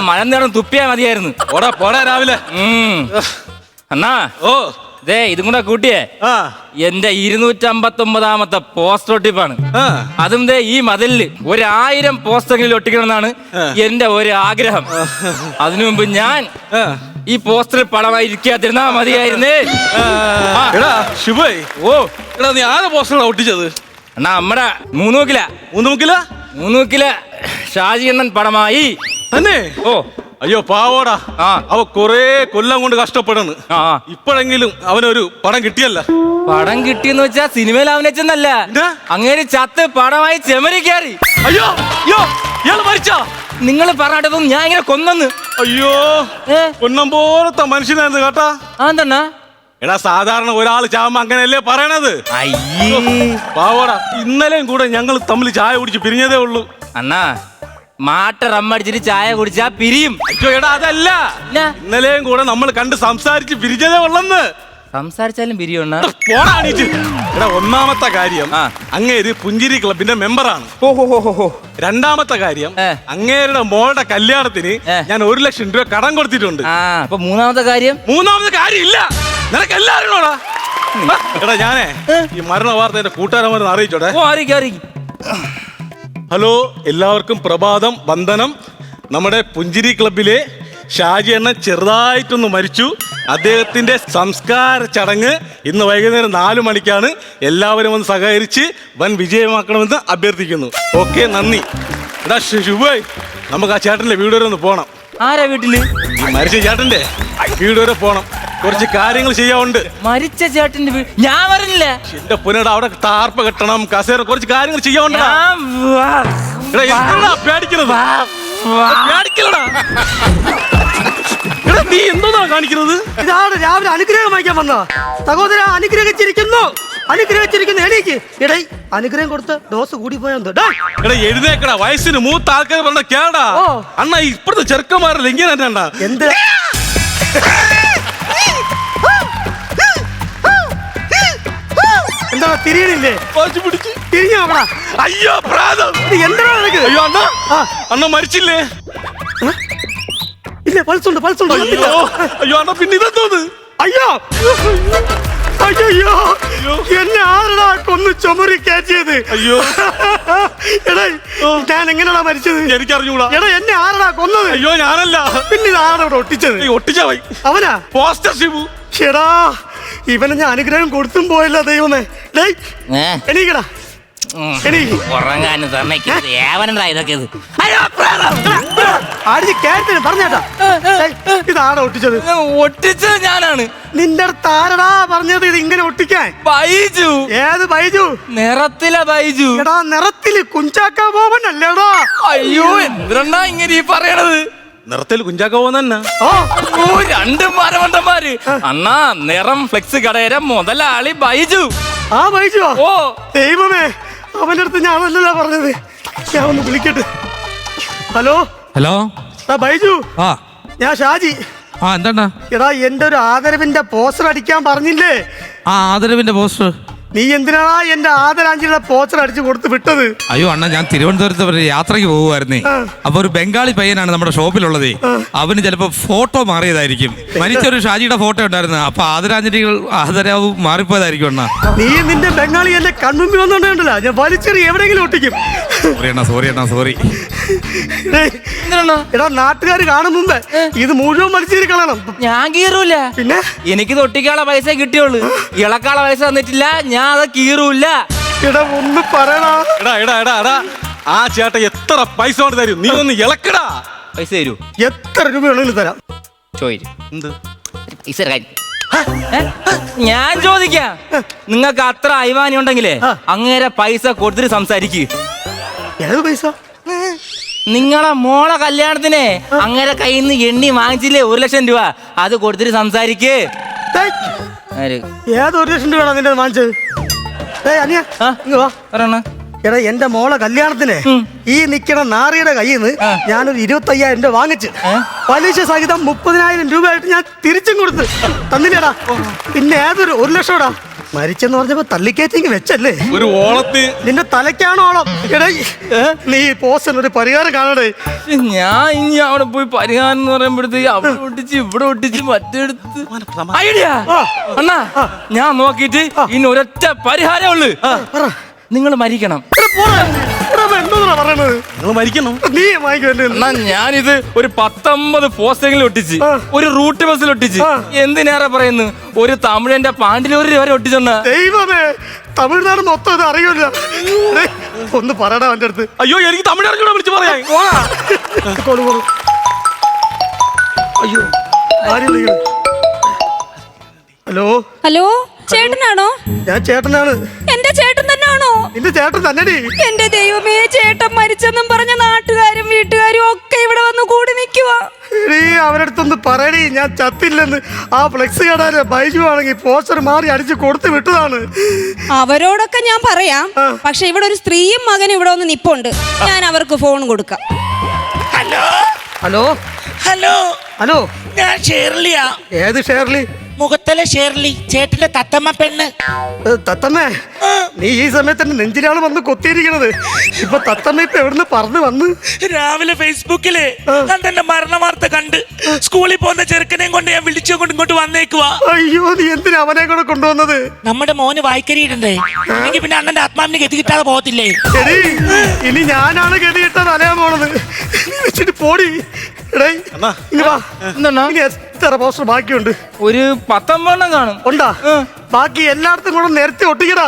S13: മഴ നേരം തുപ്പിയാ മതിയായിരുന്നു.
S10: പോടാ രാവിലെ.
S13: അണ്ണാ,
S10: ഓ
S13: ദേ ഇതും കൂടെ കൂട്ടിയേ എന്റെ 259 പോസ്റ്റർ ഒട്ടിപ്പാണ്. അതും ദേ ഈ മതിലില് 1000 പോസ്റ്ററെങ്കിലും ഒട്ടിക്കണം എന്നാണ് എന്റെ ഒരു ആഗ്രഹം. അതിനു മുമ്പ് ഞാൻ ഈ പോസ്റ്ററിൽ പടമായി ഇരിക്കാതിരുന്നാ മതിയായിരുന്നേ.
S10: എടാ ശുഭായ്, ഓ എടാ നീ ആരെ പോസ്റ്ററാണ് ഒട്ടിച്ചത്?
S13: അണ്ണാ നമ്മടെ 3 കിലോ ഷാജി അണ്ണൻ പടമായി
S10: തന്നെ.
S13: ഓ
S10: അയ്യോ പാവോടാ, അവ കൊറേ കൊല്ലം കൊണ്ട് കഷ്ടപ്പെടണ്. ഇപ്പോഴെങ്കിലും അവനൊരു പടം കിട്ടിയല്ല.
S13: പടം കിട്ടിയെന്ന് വെച്ചാ സിനിമയിൽ അഭിനയിച്ചെന്നല്ല, അങ്ങേര് ചത്ത് പടമായി ചെമരി കയറി.
S10: അയ്യോ ഇയാള് മരിച്ചാ?
S13: നിങ്ങൾ പറഞ്ഞിട്ടപ്പം ഞാൻ ഇങ്ങനെ കൊന്നെന്ന്.
S10: അയ്യോ കൊന്നം പോലത്തെ മനുഷ്യനായിരുന്നു കേട്ടാ.
S13: അതെന്നാ?
S10: എടാ സാധാരണ ഒരാൾ ചാവുമ്പോ അങ്ങനെയല്ലേ പറയണത്. പാവോടാ, ഇന്നലെയും കൂടെ ഞങ്ങൾ തമ്മിൽ ചായ കുടിച്ച് പിരിഞ്ഞതേ ഉള്ളൂ.
S13: അണ്ണാ മാട്ട റമ്മടിച്ചിട്ട് ചായ കുടിച്ചാ പിരിയും.
S10: അയ്യോ എടാ അതല്ല, ഇന്നലെയും കൂടെ നമ്മൾ കണ്ട് സംസാരിച്ച് പിരിഞ്ഞതേ ഉള്ളെന്ന്.
S13: സംസാരിച്ചാലും പിരിയണ്ണ.
S10: എടാ ഒന്നാമത്തെ കാര്യം, അങ്ങേര് പുഞ്ചിരി ക്ലബിന്റെ മെമ്പറാണ്. രണ്ടാമത്തെ കാര്യം, അങ്ങേരുടെ മോളുടെ കല്യാണത്തിന് ഞാൻ 1 ലക്ഷം രൂപ കടം കൊടുത്തിട്ടുണ്ട്.
S13: അപ്പൊ മൂന്നാമത്തെ കാര്യം
S10: ഇല്ല. നിനക്ക് എല്ലാവരോടാ. എടാ ഞാനേ ഈ മരണ വാർത്ത എന്റെ കൂട്ടുകാരന്മാരെ അറിയിച്ചോട്ടെ. ഹലോ, എല്ലാവർക്കും പ്രഭാതം, വന്ദനം. നമ്മുടെ പുഞ്ചിരി ക്ലബിലെ ഷാജി അണ്ണൻ ചെറുതായിട്ടൊന്ന് മരിച്ചു. അദ്ദേഹത്തിന്റെ സംസ്കാര ചടങ്ങ് ഇന്ന് വൈകുന്നേരം 4 മണിക്കാണ്. എല്ലാവരും ഒന്ന് സഹകരിച്ച് വൻ വിജയമാക്കണമെന്ന് അഭ്യർത്ഥിക്കുന്നു. ഓക്കെ, നന്ദി. എടാ ശുഭായ്, നമുക്ക് ആ ചേട്ടന്റെ വീട് വരെ ഒന്ന് പോണം.
S13: ആരാ വീട്ടില്?
S10: ഈ മരിച്ച ചേട്ടന്റെ വീട് വരെ പോണം. കുറച്ച് കാര്യങ്ങൾ ചെയ്യാറുണ്ട്.
S13: മരിച്ച ചേട്ടന്റെ വീട് ഞാൻ പറഞ്ഞില്ല.
S10: എന്റെ പുനട അവിടെ ടാർപ്പ് കെട്ടണം, കസേര, കുറച്ച് കാര്യങ്ങൾ ചെയ്യാറുണ്ട്. നീ എന്തോന്നാ കാണിക്കുന്നത്?
S12: ഇതാണ് രാവിലെ അനുഗ്രഹം വായിക്കാൻ വന്ന സഹോദര. അനുഗ്രഹിച്ചിരിക്കുന്നു. എണീക്ക്. എടേ അനുഗ്രഹം കൊടുത്ത് ഡോസ് കൂടി പോയാ
S10: എഴുന്നേക്കടാ. വയസ്സിന് മൂത്ത ആൾക്കാർ പറഞ്ഞ കേടാ. അണ്ണാ ഇപ്പഴത്തെ ചെറുക്കന്മാരല്ല ഇങ്ങനെ തന്നെ.
S12: എന്ത് എന്താ തിരിയണില്ലേ? തിരിഞ്ഞു നോക്കടാ.
S10: അയ്യോ പ്രാതം,
S12: എന്താ നിനക്ക്?
S10: അയ്യോ അണ്ണ അണ്ണ മരിച്ചില്ലേ?
S12: ഇല്ല, പൾസുണ്ട്.
S10: അയ്യോ അണ്ണ പിന്നെ ഇതെന്തോന്ന്?
S12: അയ്യോ എന്നെ ആരടാ കൊന്ന് ചുമരി കയറ്റിയത്?
S10: അയ്യോ
S12: എടാ ഞാൻ എങ്ങനെയാ മരിച്ചത്?
S10: എനിക്കറിഞ്ഞൂടാ.
S12: എടാ എന്നെ ആരടാ കൊന്നത്?
S10: അയ്യോ ഞാനല്ല.
S12: പിന്നെ ഇതാരാ ഒട്ടിച്ചത്?
S10: ഒട്ടിച്ചവൻ
S12: അവനാ
S10: പോസ്റ്റർ ശിവു.
S12: എടാ ഇവനെ ഞാൻ അനുഗ്രഹം കൊടുത്തും പോയല്ലോ ദൈവമേ. എണീക്കടാ.
S13: ഉറങ്ങാനും സമ്മതിക്കരുത്. ഏവനെന്താ ഇതൊക്കെ?
S12: പറഞ്ഞേട്ടാ ഇതാടാ ഒട്ടിച്ചത്?
S13: ഒട്ടിച്ചത് ഞാനാണ്.
S12: നിന്റെ അടുത്ത് ആരടാ പറഞ്ഞത് ഇത് ഇങ്ങനെ ഒട്ടിക്കാൻ?
S13: ബൈജു.
S12: ഏത് ബൈജു?
S13: നിറത്തിലെ ബൈജു.
S12: എടാ നിറത്തില് കുഞ്ചാക്ക ബോബൻ അല്ലേടാ?
S13: അയ്യോ എന്തിനാ ഇങ്ങനെ ഈ പറയണത്?
S10: നിറത്തിൽ കുഞ്ചാക്ക ബോബൻ തന്നെ.
S13: ഓ 2 മരമണ്ടന്മാര്. അണ്ണാ നിറം ഫ്ലെക്സ് കടയുടെ മുതലാളി ബൈജു.
S12: ആ ബൈജു.
S13: ഓ
S12: ദൈവമേ, അവന്റെ അടുത്ത് ഞാനല്ലല്ലോ പറഞ്ഞത്. ഞാൻ ഒന്ന് വിളിക്കട്ടെ. ഹലോ
S5: ഹലോ
S12: ബൈജു,
S5: ആ
S12: ഞാൻ ഷാജി.
S5: എന്താ?
S12: എടാ എന്റെ ഒരു ആദരവിന്റെ പോസ്റ്റർ അടിക്കാൻ പറഞ്ഞില്ലേ?
S5: ആദരവിന്റെ പോസ്റ്റർ
S12: നീ എന്തിനാ എന്റെ ആദരാഞ്ജലിയുടെ പോസ്റ്റർ അടിച്ചു കൊടുത്ത് വിട്ടത്?
S5: അയ്യോ അണ്ണ, ഞാൻ തിരുവനന്തപുരത്ത് ഒരു യാത്രയ്ക്ക് പോകുമായിരുന്നേ. അപ്പൊ ഒരു ബംഗാളി പയ്യനാണ് നമ്മുടെ ഷോപ്പിലുള്ളത്. അവന് ചിലപ്പോ ഫോട്ടോ മാറിയതായിരിക്കും. മരിച്ചൊരു ഷാജിയുടെ ഫോട്ടോ ഉണ്ടായിരുന്നു. അപ്പൊ ആദരാവ് മാറിപ്പോയതായിരിക്കും അണ്ണ.
S12: നീ നിന്റെ ബംഗാളി എന്റെ കൺമുമ്പിൽ വന്നോണ്ടല്ലോ, ഞാൻ വലിച്ചെറി എവിടെയെങ്കിലും ഒട്ടിക്കും.
S5: സോറി.
S12: എടാ നാട്ടുകാർ കാണും മുമ്പേ ഇത് മുഴുവൻ വലിച്ചേരി കളയണം.
S13: ഞാൻ കീറൂല.
S12: പിന്നെ
S13: എനിക്ക് തൊട്ടിക്കാനുള്ള പൈസ കിട്ടിയുള്ളൂ, ഇളക്കാനുള്ള പൈസ തന്നിട്ടില്ല. ഞാൻ അത് കീറൂല.
S12: എടാ ഒന്ന് പറയടാ.
S10: എടാ ആ ചേട്ടൻ എത്ര പൈസ കൊണ്ട് തരും? നീ ഒന്ന് ഇളക്കടാ.
S13: പൈസ തരൂ.
S12: എത്ര രൂപ വേണമെങ്കിലും തരാം.
S13: എന്ത് പൈസ? ഞാൻ ചോദിക്കാം. നിങ്ങൾക്ക് അത്ര അഭിമാനം ഉണ്ടെങ്കിലേ അങ്ങേരെ പൈസ കൊടുത്തിട്ട് സംസാരിക്കുക.
S12: ഏത് പൈസ?
S13: നിങ്ങളെ മോളെ കല്യാണത്തിന് അങ്ങനെ കയ്യിൽ നിന്ന് എണ്ണി വാങ്ങിച്ചില്ലേ 1 ലക്ഷം രൂപ, അത് കൊടുത്തിട്ട് സംസാരിക്ക്.
S12: ഏത് 1 ലക്ഷം രൂപ നിന്റെ വാങ്ങിച്ചത്? എടാ എന്റെ മോളെ കല്യാണത്തിന് ഈ നിക്കണ നാറിയുടെ കയ്യിൽ നിന്ന് ഞാനൊരു 25,000 രൂപ വാങ്ങിച്ച് പലിശ സഹിതം 30,000 രൂപയായിട്ട് ഞാൻ തിരിച്ചും കൊടുത്ത് തന്നില്ലേടാ. പിന്നെ ഏതൊരു 1 ലക്ഷംടാ മരിച്ചെന്ന് പറഞ്ഞപ്പോ തള്ളിക്കയറ്റിങ് വെച്ചല്ലേ
S10: ഒരു ഓളത്ത്.
S12: നിന്റെ തലയ്ക്കാണ് ഓളം. എടാ നീ പോസ്റ്റർ ഒരു പരിഹാരം കാണടേ.
S13: ഞാൻ ഇനി അവിടെ പോയി പരിഹാരം എന്ന് പറയുമ്പോഴത്തേക്ക് അവിടെ ഒട്ടിച്ച് ഇവിടെ ഒട്ടിച്ച് മറ്റെടുത്ത് ഐഡിയ അണ്ണാ, ഞാൻ നോക്കിയിട്ട് ഇനി ഒരൊറ്റ പരിഹാരമേ ഉള്ളു. നിങ്ങൾ മരിക്കണം. ഞാനിത് ഒരു 19 പോസ്റ്ററിൽ ഒട്ടിച്ച് ഒരു റൂട്ട് ബസ്സിൽ ഒട്ടിച്ച് എന്തിനേറെ പറയുന്നു, ഒരു തമിഴന്റെ പാണ്ടിലൂരിൽ വരെ ഒട്ടിച്ചെണ്ണ.
S12: ദൈവമേ, തമിഴ്നാട് മൊത്തം ഇത് അറിയില്ല. ഒന്ന് പറയടാ അവന്റെ അടുത്ത്.
S10: അയ്യോ എനിക്ക് തമിഴ് അറിഞ്ഞൂടാ, വിളിച്ച് പറയാം.
S12: അയ്യോ ഹലോ
S6: ഹലോ, ചേട്ടനാണോ?
S12: ഞാൻ ചേട്ടനാണ്.
S6: എന്റെ ചേട്ടൻ തന്നെയാണോ?
S12: നിന്റെ ചേട്ടൻ തന്നെടി.
S6: എന്റെ ദൈവമേ, ചേട്ടൻ മരിച്ചെന്നും പറഞ്ഞ നാട്ടുകാരും വീട്ടുകാരും ഒക്കെ ഇവിടെ വന്ന് കൂടി നിൽക്കുവാ.
S12: അവരടുത്തൊന്ന് പറയടി, ഞാൻ ചത്തില്ലെന്ന്. ആ ഫ്ലെക്സ് കടാലെ ബൈജു ആണെങ്കിൽ പോസ്റ്റർ മാറി അടിച്ച് കൊടുത്ത് വിട്ടതാണ്.
S6: അവരോടൊക്കെ ഞാൻ പറയാം, പക്ഷെ ഇവിടെ ഒരു സ്ത്രീയും മകനും ഇവിടെ ഒന്ന് നിപ്പുണ്ട്. ഞാൻ അവർക്ക് ഫോൺ കൊടുക്കാം.
S12: ഹലോ ഹലോ
S14: ഹലോ
S12: ഹലോ,
S14: ഞാൻ ഷേർലിയാ.
S12: ഏത് ഷേർലി?
S14: മുഖത്തല ഷേർലി, ചേട്ടന്റെ തത്തമ്മ പെണ്ണ്.
S12: തത്തമ്മേ, നീ ഈ സമയത്ത് എന്റെ നെഞ്ചിലാണ് വന്ന് കൊത്തിയിരിക്കണത്. ഇപ്പൊ തത്തമ്മ ഇപ്പൊ എവിടുന്ന് പറന്ന് വന്ന്?
S14: രാവിലെ ഫേസ്ബുക്കില് എന്റെ മരണ വാർത്ത കണ്ട് സ്കൂളിൽ പോകുന്ന ചെറുക്കനെയും കൊണ്ട് ഞാൻ വിളിച്ചുകൊണ്ട് ഇങ്ങോട്ട് വന്നേക്കുവാ.
S12: അയ്യോ, നീ എന്തിനാ അവനെ കൂടെ കൊണ്ടുവന്നത്?
S14: നമ്മുടെ മോന് വായിക്കരിയിടണ്ടേ, എനിക്ക് പിന്നെ അണ്ണന്റെ ആത്മാവിന് ഗതി കിട്ടാതെ പോകത്തില്ലേ?
S12: എടീ, ഇനി ഞാനാണ് ഗതി കിട്ടാൻ അറിയാൻ പോണത്. വെച്ചിട്ട് പോടി. എത്ര പോസ്റ്റർ ബാക്കിയുണ്ട്?
S13: ഒരു 19 കാണും.
S12: ഉണ്ടാ? ബാക്കി എല്ലായിടത്തും കൂടെ നേരത്തെ ഒട്ടിക്കടാ.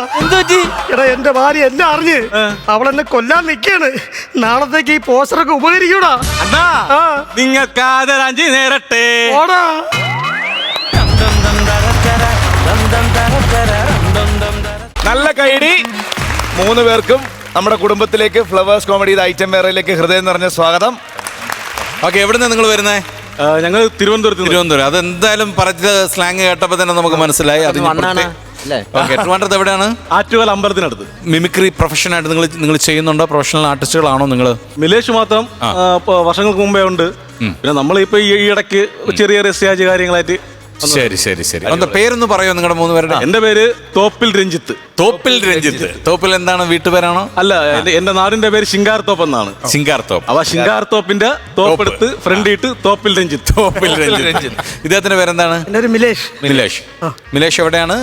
S12: എടാ എന്റെ ഭാര്യ എല്ലാം അറിഞ്ഞ് അവളെന്നെ കൊല്ലാൻ നിക്കാണ്. നാളത്തേക്ക് ഈ പോസ്റ്ററൊക്കെ ഉപകരിക്കൂടാ.
S10: നിങ്ങൾക്ക് ആദരാഞ്ജലി നേരട്ടെ.
S12: ഓടാ.
S1: നല്ല കൈഡി 3 പേർക്കും നമ്മുടെ കുടുംബത്തിലേക്ക് ഫ്ലവേഴ്സ് കോമഡി ഐറ്റം വേറയിലേക്ക് ഹൃദയം നിറഞ്ഞ സ്വാഗതം.
S3: ഓക്കെ, എവിടുന്നാ നിങ്ങൾ വരുന്നേ?
S10: ഞങ്ങൾ
S3: തിരുവനന്തപുരം. അതെന്തായാലും പറഞ്ഞ സ്ലാങ് കേട്ടപ്പോ തന്നെ നമുക്ക് മനസ്സിലായി. ട്രിവാൻഡ്രത്ത് എവിടെയാണ്?
S10: ആറ്റുകാൽ അമ്പലത്തിനടുത്ത്.
S3: മിമിക്രി പ്രൊഫഷനായിട്ട് നിങ്ങൾ ചെയ്യുന്നുണ്ടോ? പ്രൊഫഷണൽ ആർട്ടിസ്റ്റുകളാണോ നിങ്ങൾ?
S10: മിലേഷ് മാത്രം വർഷങ്ങൾക്ക് മുമ്പേ ഉണ്ട്. പിന്നെ നമ്മളിപ്പോ ഈ ഇടയ്ക്ക് ചെറിയ സ്റ്റേജ് കാര്യങ്ങളായിട്ട്.
S3: ശരി. എന്താ പേരൊന്ന് പറയോ നിങ്ങളുടെ 3 പേരുടെ?
S10: എന്റെ പേര് തോപ്പിൽ രഞ്ജിത്ത്.
S3: തോപ്പിൽ എന്താണ്, വീട്ടുപേരാണോ?
S10: അല്ല, എന്റെ നാടിന്റെ പേര് ശിങ്കാർത്തോപ്പ് എന്നാണ്.
S3: അപ്പൊ
S10: ശിങ്കാർത്തോപ്പിന്റെ തോപ്പെടുത്ത് ഫ്രണ്ട് ഇട്ട് തോപ്പിൽ രഞ്ജിത്ത്.
S3: ഇദ്ദേഹത്തിന്റെ പേരെന്താണ്? മിലേഷ് എവിടെയാണ്?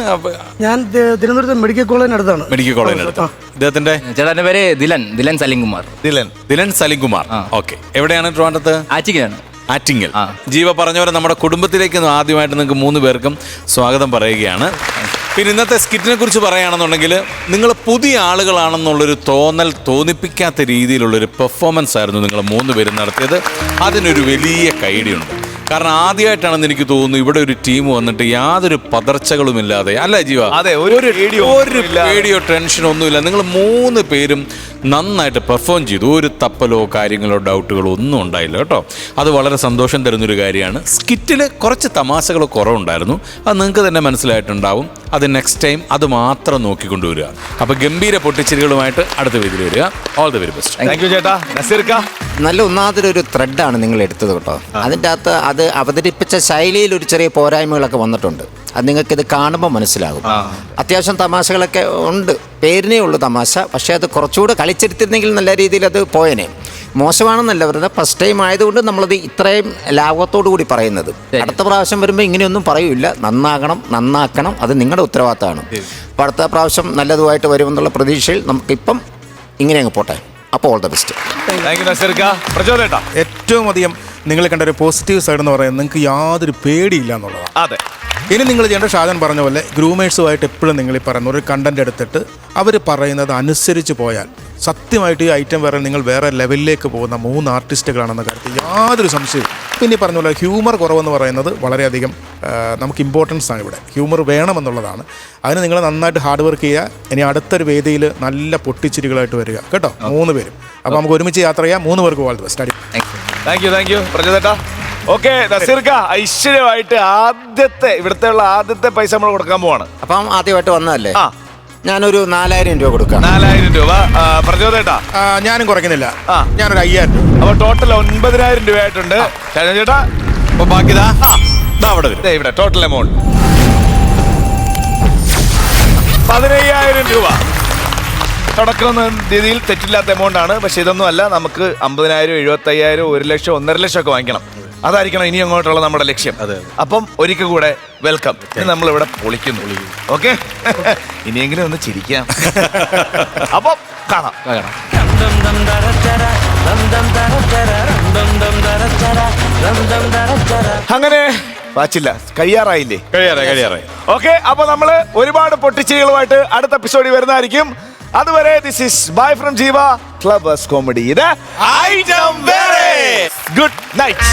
S12: ഞാൻ തിരുവനന്തപുരത്ത് മെഡിക്കൽ കോളേജിനടുത്താണ്.
S3: മെഡിക്കൽ കോളേജിനടുത്ത്. ഇദ്ദേഹത്തിന്റെ
S13: ചേട്ടന്റെ പേര് Dylan Salim Kumar.
S3: Dylan Salim Kumar. Okay, എവിടെയാണ്? ട്രിവാൻഡ്രത്ത് ആറ്റിങ്ങൽ. ജീവ പറഞ്ഞ പോലെ നമ്മുടെ കുടുംബത്തിലേക്ക് ആദ്യമായിട്ട് നിങ്ങൾക്ക് 3 പേർക്കും സ്വാഗതം പറയുകയാണ്. പിന്നെ ഇന്നത്തെ സ്കിറ്റിനെ കുറിച്ച് പറയുകയാണെന്നുണ്ടെങ്കിൽ നിങ്ങൾ പുതിയ ആളുകളാണെന്നുള്ളൊരു തോന്നിപ്പിക്കാത്ത രീതിയിലുള്ളൊരു പെർഫോമൻസ് ആയിരുന്നു നിങ്ങൾ 3 പേരും നടത്തിയത്. അതിനൊരു വലിയ കൈഡിയുണ്ട്. കാരണം ആദ്യമായിട്ടാണെന്ന് എനിക്ക് തോന്നുന്നു ഇവിടെ ഒരു ടീം വന്നിട്ട് യാതൊരു പതർച്ചകളുമില്ലാതെ, അല്ല ജീവ?
S1: അതെ, ഒരു
S3: പേടിയോ ടെൻഷനോ ഒന്നുമില്ല. നിങ്ങൾ 3 പേരും നന്നായിട്ട് പെർഫോം ചെയ്തു. ഒരു തപ്പലോ കാര്യങ്ങളോ ഡൗട്ടുകളോ ഒന്നും ഉണ്ടായില്ല കേട്ടോ. അത് വളരെ സന്തോഷം തരുന്നൊരു കാര്യമാണ്. സ്കിറ്റിൽ കുറച്ച് തമാശകൾ കുറവുണ്ടായിരുന്നു, അത് നിങ്ങൾക്ക് തന്നെ മനസ്സിലായിട്ടുണ്ടാവും. അത് നെക്സ്റ്റ് ടൈം അത് മാത്രം നോക്കിക്കൊണ്ടുവരിക. അപ്പോൾ ഗംഭീര പൊട്ടിച്ചിരികളുമായിട്ട് അടുത്ത വേദിയിൽ വരിക. All the very best.
S1: Thank U ചേട്ടാ. നസീർക്ക,
S9: നല്ല ഒന്നാമതൊരു ത്രെഡാണ് നിങ്ങൾ എടുത്തത് കേട്ടോ. അതിൻ്റെ അകത്ത് അത് അവതരിപ്പിച്ച ശൈലിയിൽ ഒരു ചെറിയ പോരായ്മകളൊക്കെ വന്നിട്ടുണ്ട്. അത് നിങ്ങൾക്കിത് കാണുമ്പോൾ മനസ്സിലാകും. അത്യാവശ്യം തമാശകളൊക്കെ ഉണ്ട്, പേരിനേ ഉള്ളൂ തമാശ. പക്ഷേ അത് കുറച്ചുകൂടെ കളിച്ചെടുത്തിരുന്നെങ്കിൽ നല്ല രീതിയിൽ അത് പോയനെ. മോശമാണെന്നല്ല പറയുന്നത്, ഫസ്റ്റ് ടൈം ആയതുകൊണ്ട് നമ്മളത് ഇത്രയും ലാഘവത്തോടു കൂടി പറയുന്നത്. അടുത്ത പ്രാവശ്യം വരുമ്പോൾ ഇങ്ങനെയൊന്നും പറയൂല. നന്നാക്കണം, അത് നിങ്ങളുടെ ഉത്തരവാദിത്തമാണ്. അപ്പോൾ അടുത്ത പ്രാവശ്യം നല്ലതുമായിട്ട് വരുമെന്നുള്ള പ്രതീക്ഷയിൽ നമുക്കിപ്പം ഇങ്ങനെ അങ്ങ് പോട്ടെ. അപ്പോൾ ഓൾ ദ ബെസ്റ്റ്.
S8: ഏറ്റവും അധികം നിങ്ങൾ കണ്ട ഒരു പോസിറ്റീവ് സൈഡ് എന്ന് പറയുന്നത് നിങ്ങൾക്ക് യാതൊരു പേടിയില്ല എന്നുള്ളതാണ്.
S1: അതെ.
S8: ഇനി നിങ്ങൾ ചെയ്യേണ്ട ഷാജൻ പറഞ്ഞ പോലെ ഗ്രൂമേഴ്സുമായിട്ട് എപ്പോഴും നിങ്ങൾ ഈ പറയുന്ന ഒരു കണ്ടന്റ് എടുത്തിട്ട് അവർ പറയുന്നത് അനുസരിച്ച് പോയാൽ സത്യമായിട്ട് ഈ ഐറ്റം വേറെ നിങ്ങൾ വേറെ ലെവലിലേക്ക് പോകുന്ന 3 ആർട്ടിസ്റ്റുകളാണെന്ന കാര്യത്തിൽ യാതൊരു സംശയവും. പിന്നെ ഈ പറഞ്ഞ പോലെ ഹ്യൂമർ കുറവെന്ന് പറയുന്നത് വളരെയധികം നമുക്ക് ഇമ്പോർട്ടൻസ് ആണ്. ഇവിടെ ഹ്യൂമർ വേണമെന്നുള്ളതാണ്. അതിന് നിങ്ങൾ നന്നായിട്ട് ഹാർഡ് വർക്ക് ചെയ്യുക. ഇനി അടുത്തൊരു വേദിയിൽ നല്ല പൊട്ടിച്ചിരികളായിട്ട് വരിക കേട്ടോ, 3 പേരും. അപ്പോൾ നമുക്ക് ഒരുമിച്ച് യാത്ര ചെയ്യാം. 3 പേർക്ക് all the best.
S1: Thank you പ്രജോദേട്ടാ. ഓക്കെ നസീർക്ക, ഐശ്വര്യമായിട്ട് ഇവിടുത്തെ ആദ്യത്തെ പൈസ നമ്മൾ കൊടുക്കാൻ പോവാണ്.
S9: അപ്പം ആദ്യമായിട്ട് വന്നതല്ലേ, ഞാനൊരു 4000 രൂപ കൊടുക്കാം.
S1: 4000 രൂപ. പ്രചോദേട്ടാ,
S8: ഞാനും കുറയ്ക്കുന്നില്ല, ഞാനൊരു 5000 രൂപ.
S1: അപ്പൊ ടോട്ടൽ 9000 രൂപയായിട്ടുണ്ട്. ചേട്ടാ
S3: അപ്പോൾ ബാക്കി അവിടെ വരും.
S1: ഇവിടെ ടോട്ടൽ എമൗണ്ട് 15000 രൂപ. തുടക്കം എന്ന രീതിയിൽ തെറ്റില്ലാത്ത എമൗണ്ട് ആണ്. പക്ഷെ ഇതൊന്നും അല്ല, നമുക്ക് 50000, 75000, 1 ലക്ഷം, 1.5 ലക്ഷം ഒക്കെ വാങ്ങിക്കണം. അതായിരിക്കണം ഇനി അങ്ങോട്ടുള്ള നമ്മുടെ ലക്ഷ്യം. അപ്പം ഒരിക്കൽ കൂടെ വെൽക്കം. ഇനി നമ്മളിവിടെ പൊളിക്കുന്നു. ഓക്കെ, ഇനിയെങ്കിലും ഒന്ന് ചിരിക്കാം. അപ്പം കാണാം. അങ്ങനെ വാച്ചില്ല, കഴിയാറായില്ലേ?
S3: കഴിയാറായി.
S1: ഓക്കെ, അപ്പൊ നമ്മള് ഒരുപാട് പൊട്ടിച്ചിരികളുമായിട്ട് അടുത്ത എപ്പിസോഡിൽ വരുന്നതായിരിക്കും. അതുവരെ ദിസ് ഈസ് ബൈ ഫ്രം ജീവ ക്ലബ്ബേഴ്സ് കോമഡി. ഇത് ഐറ്റം വേറെ. Good night.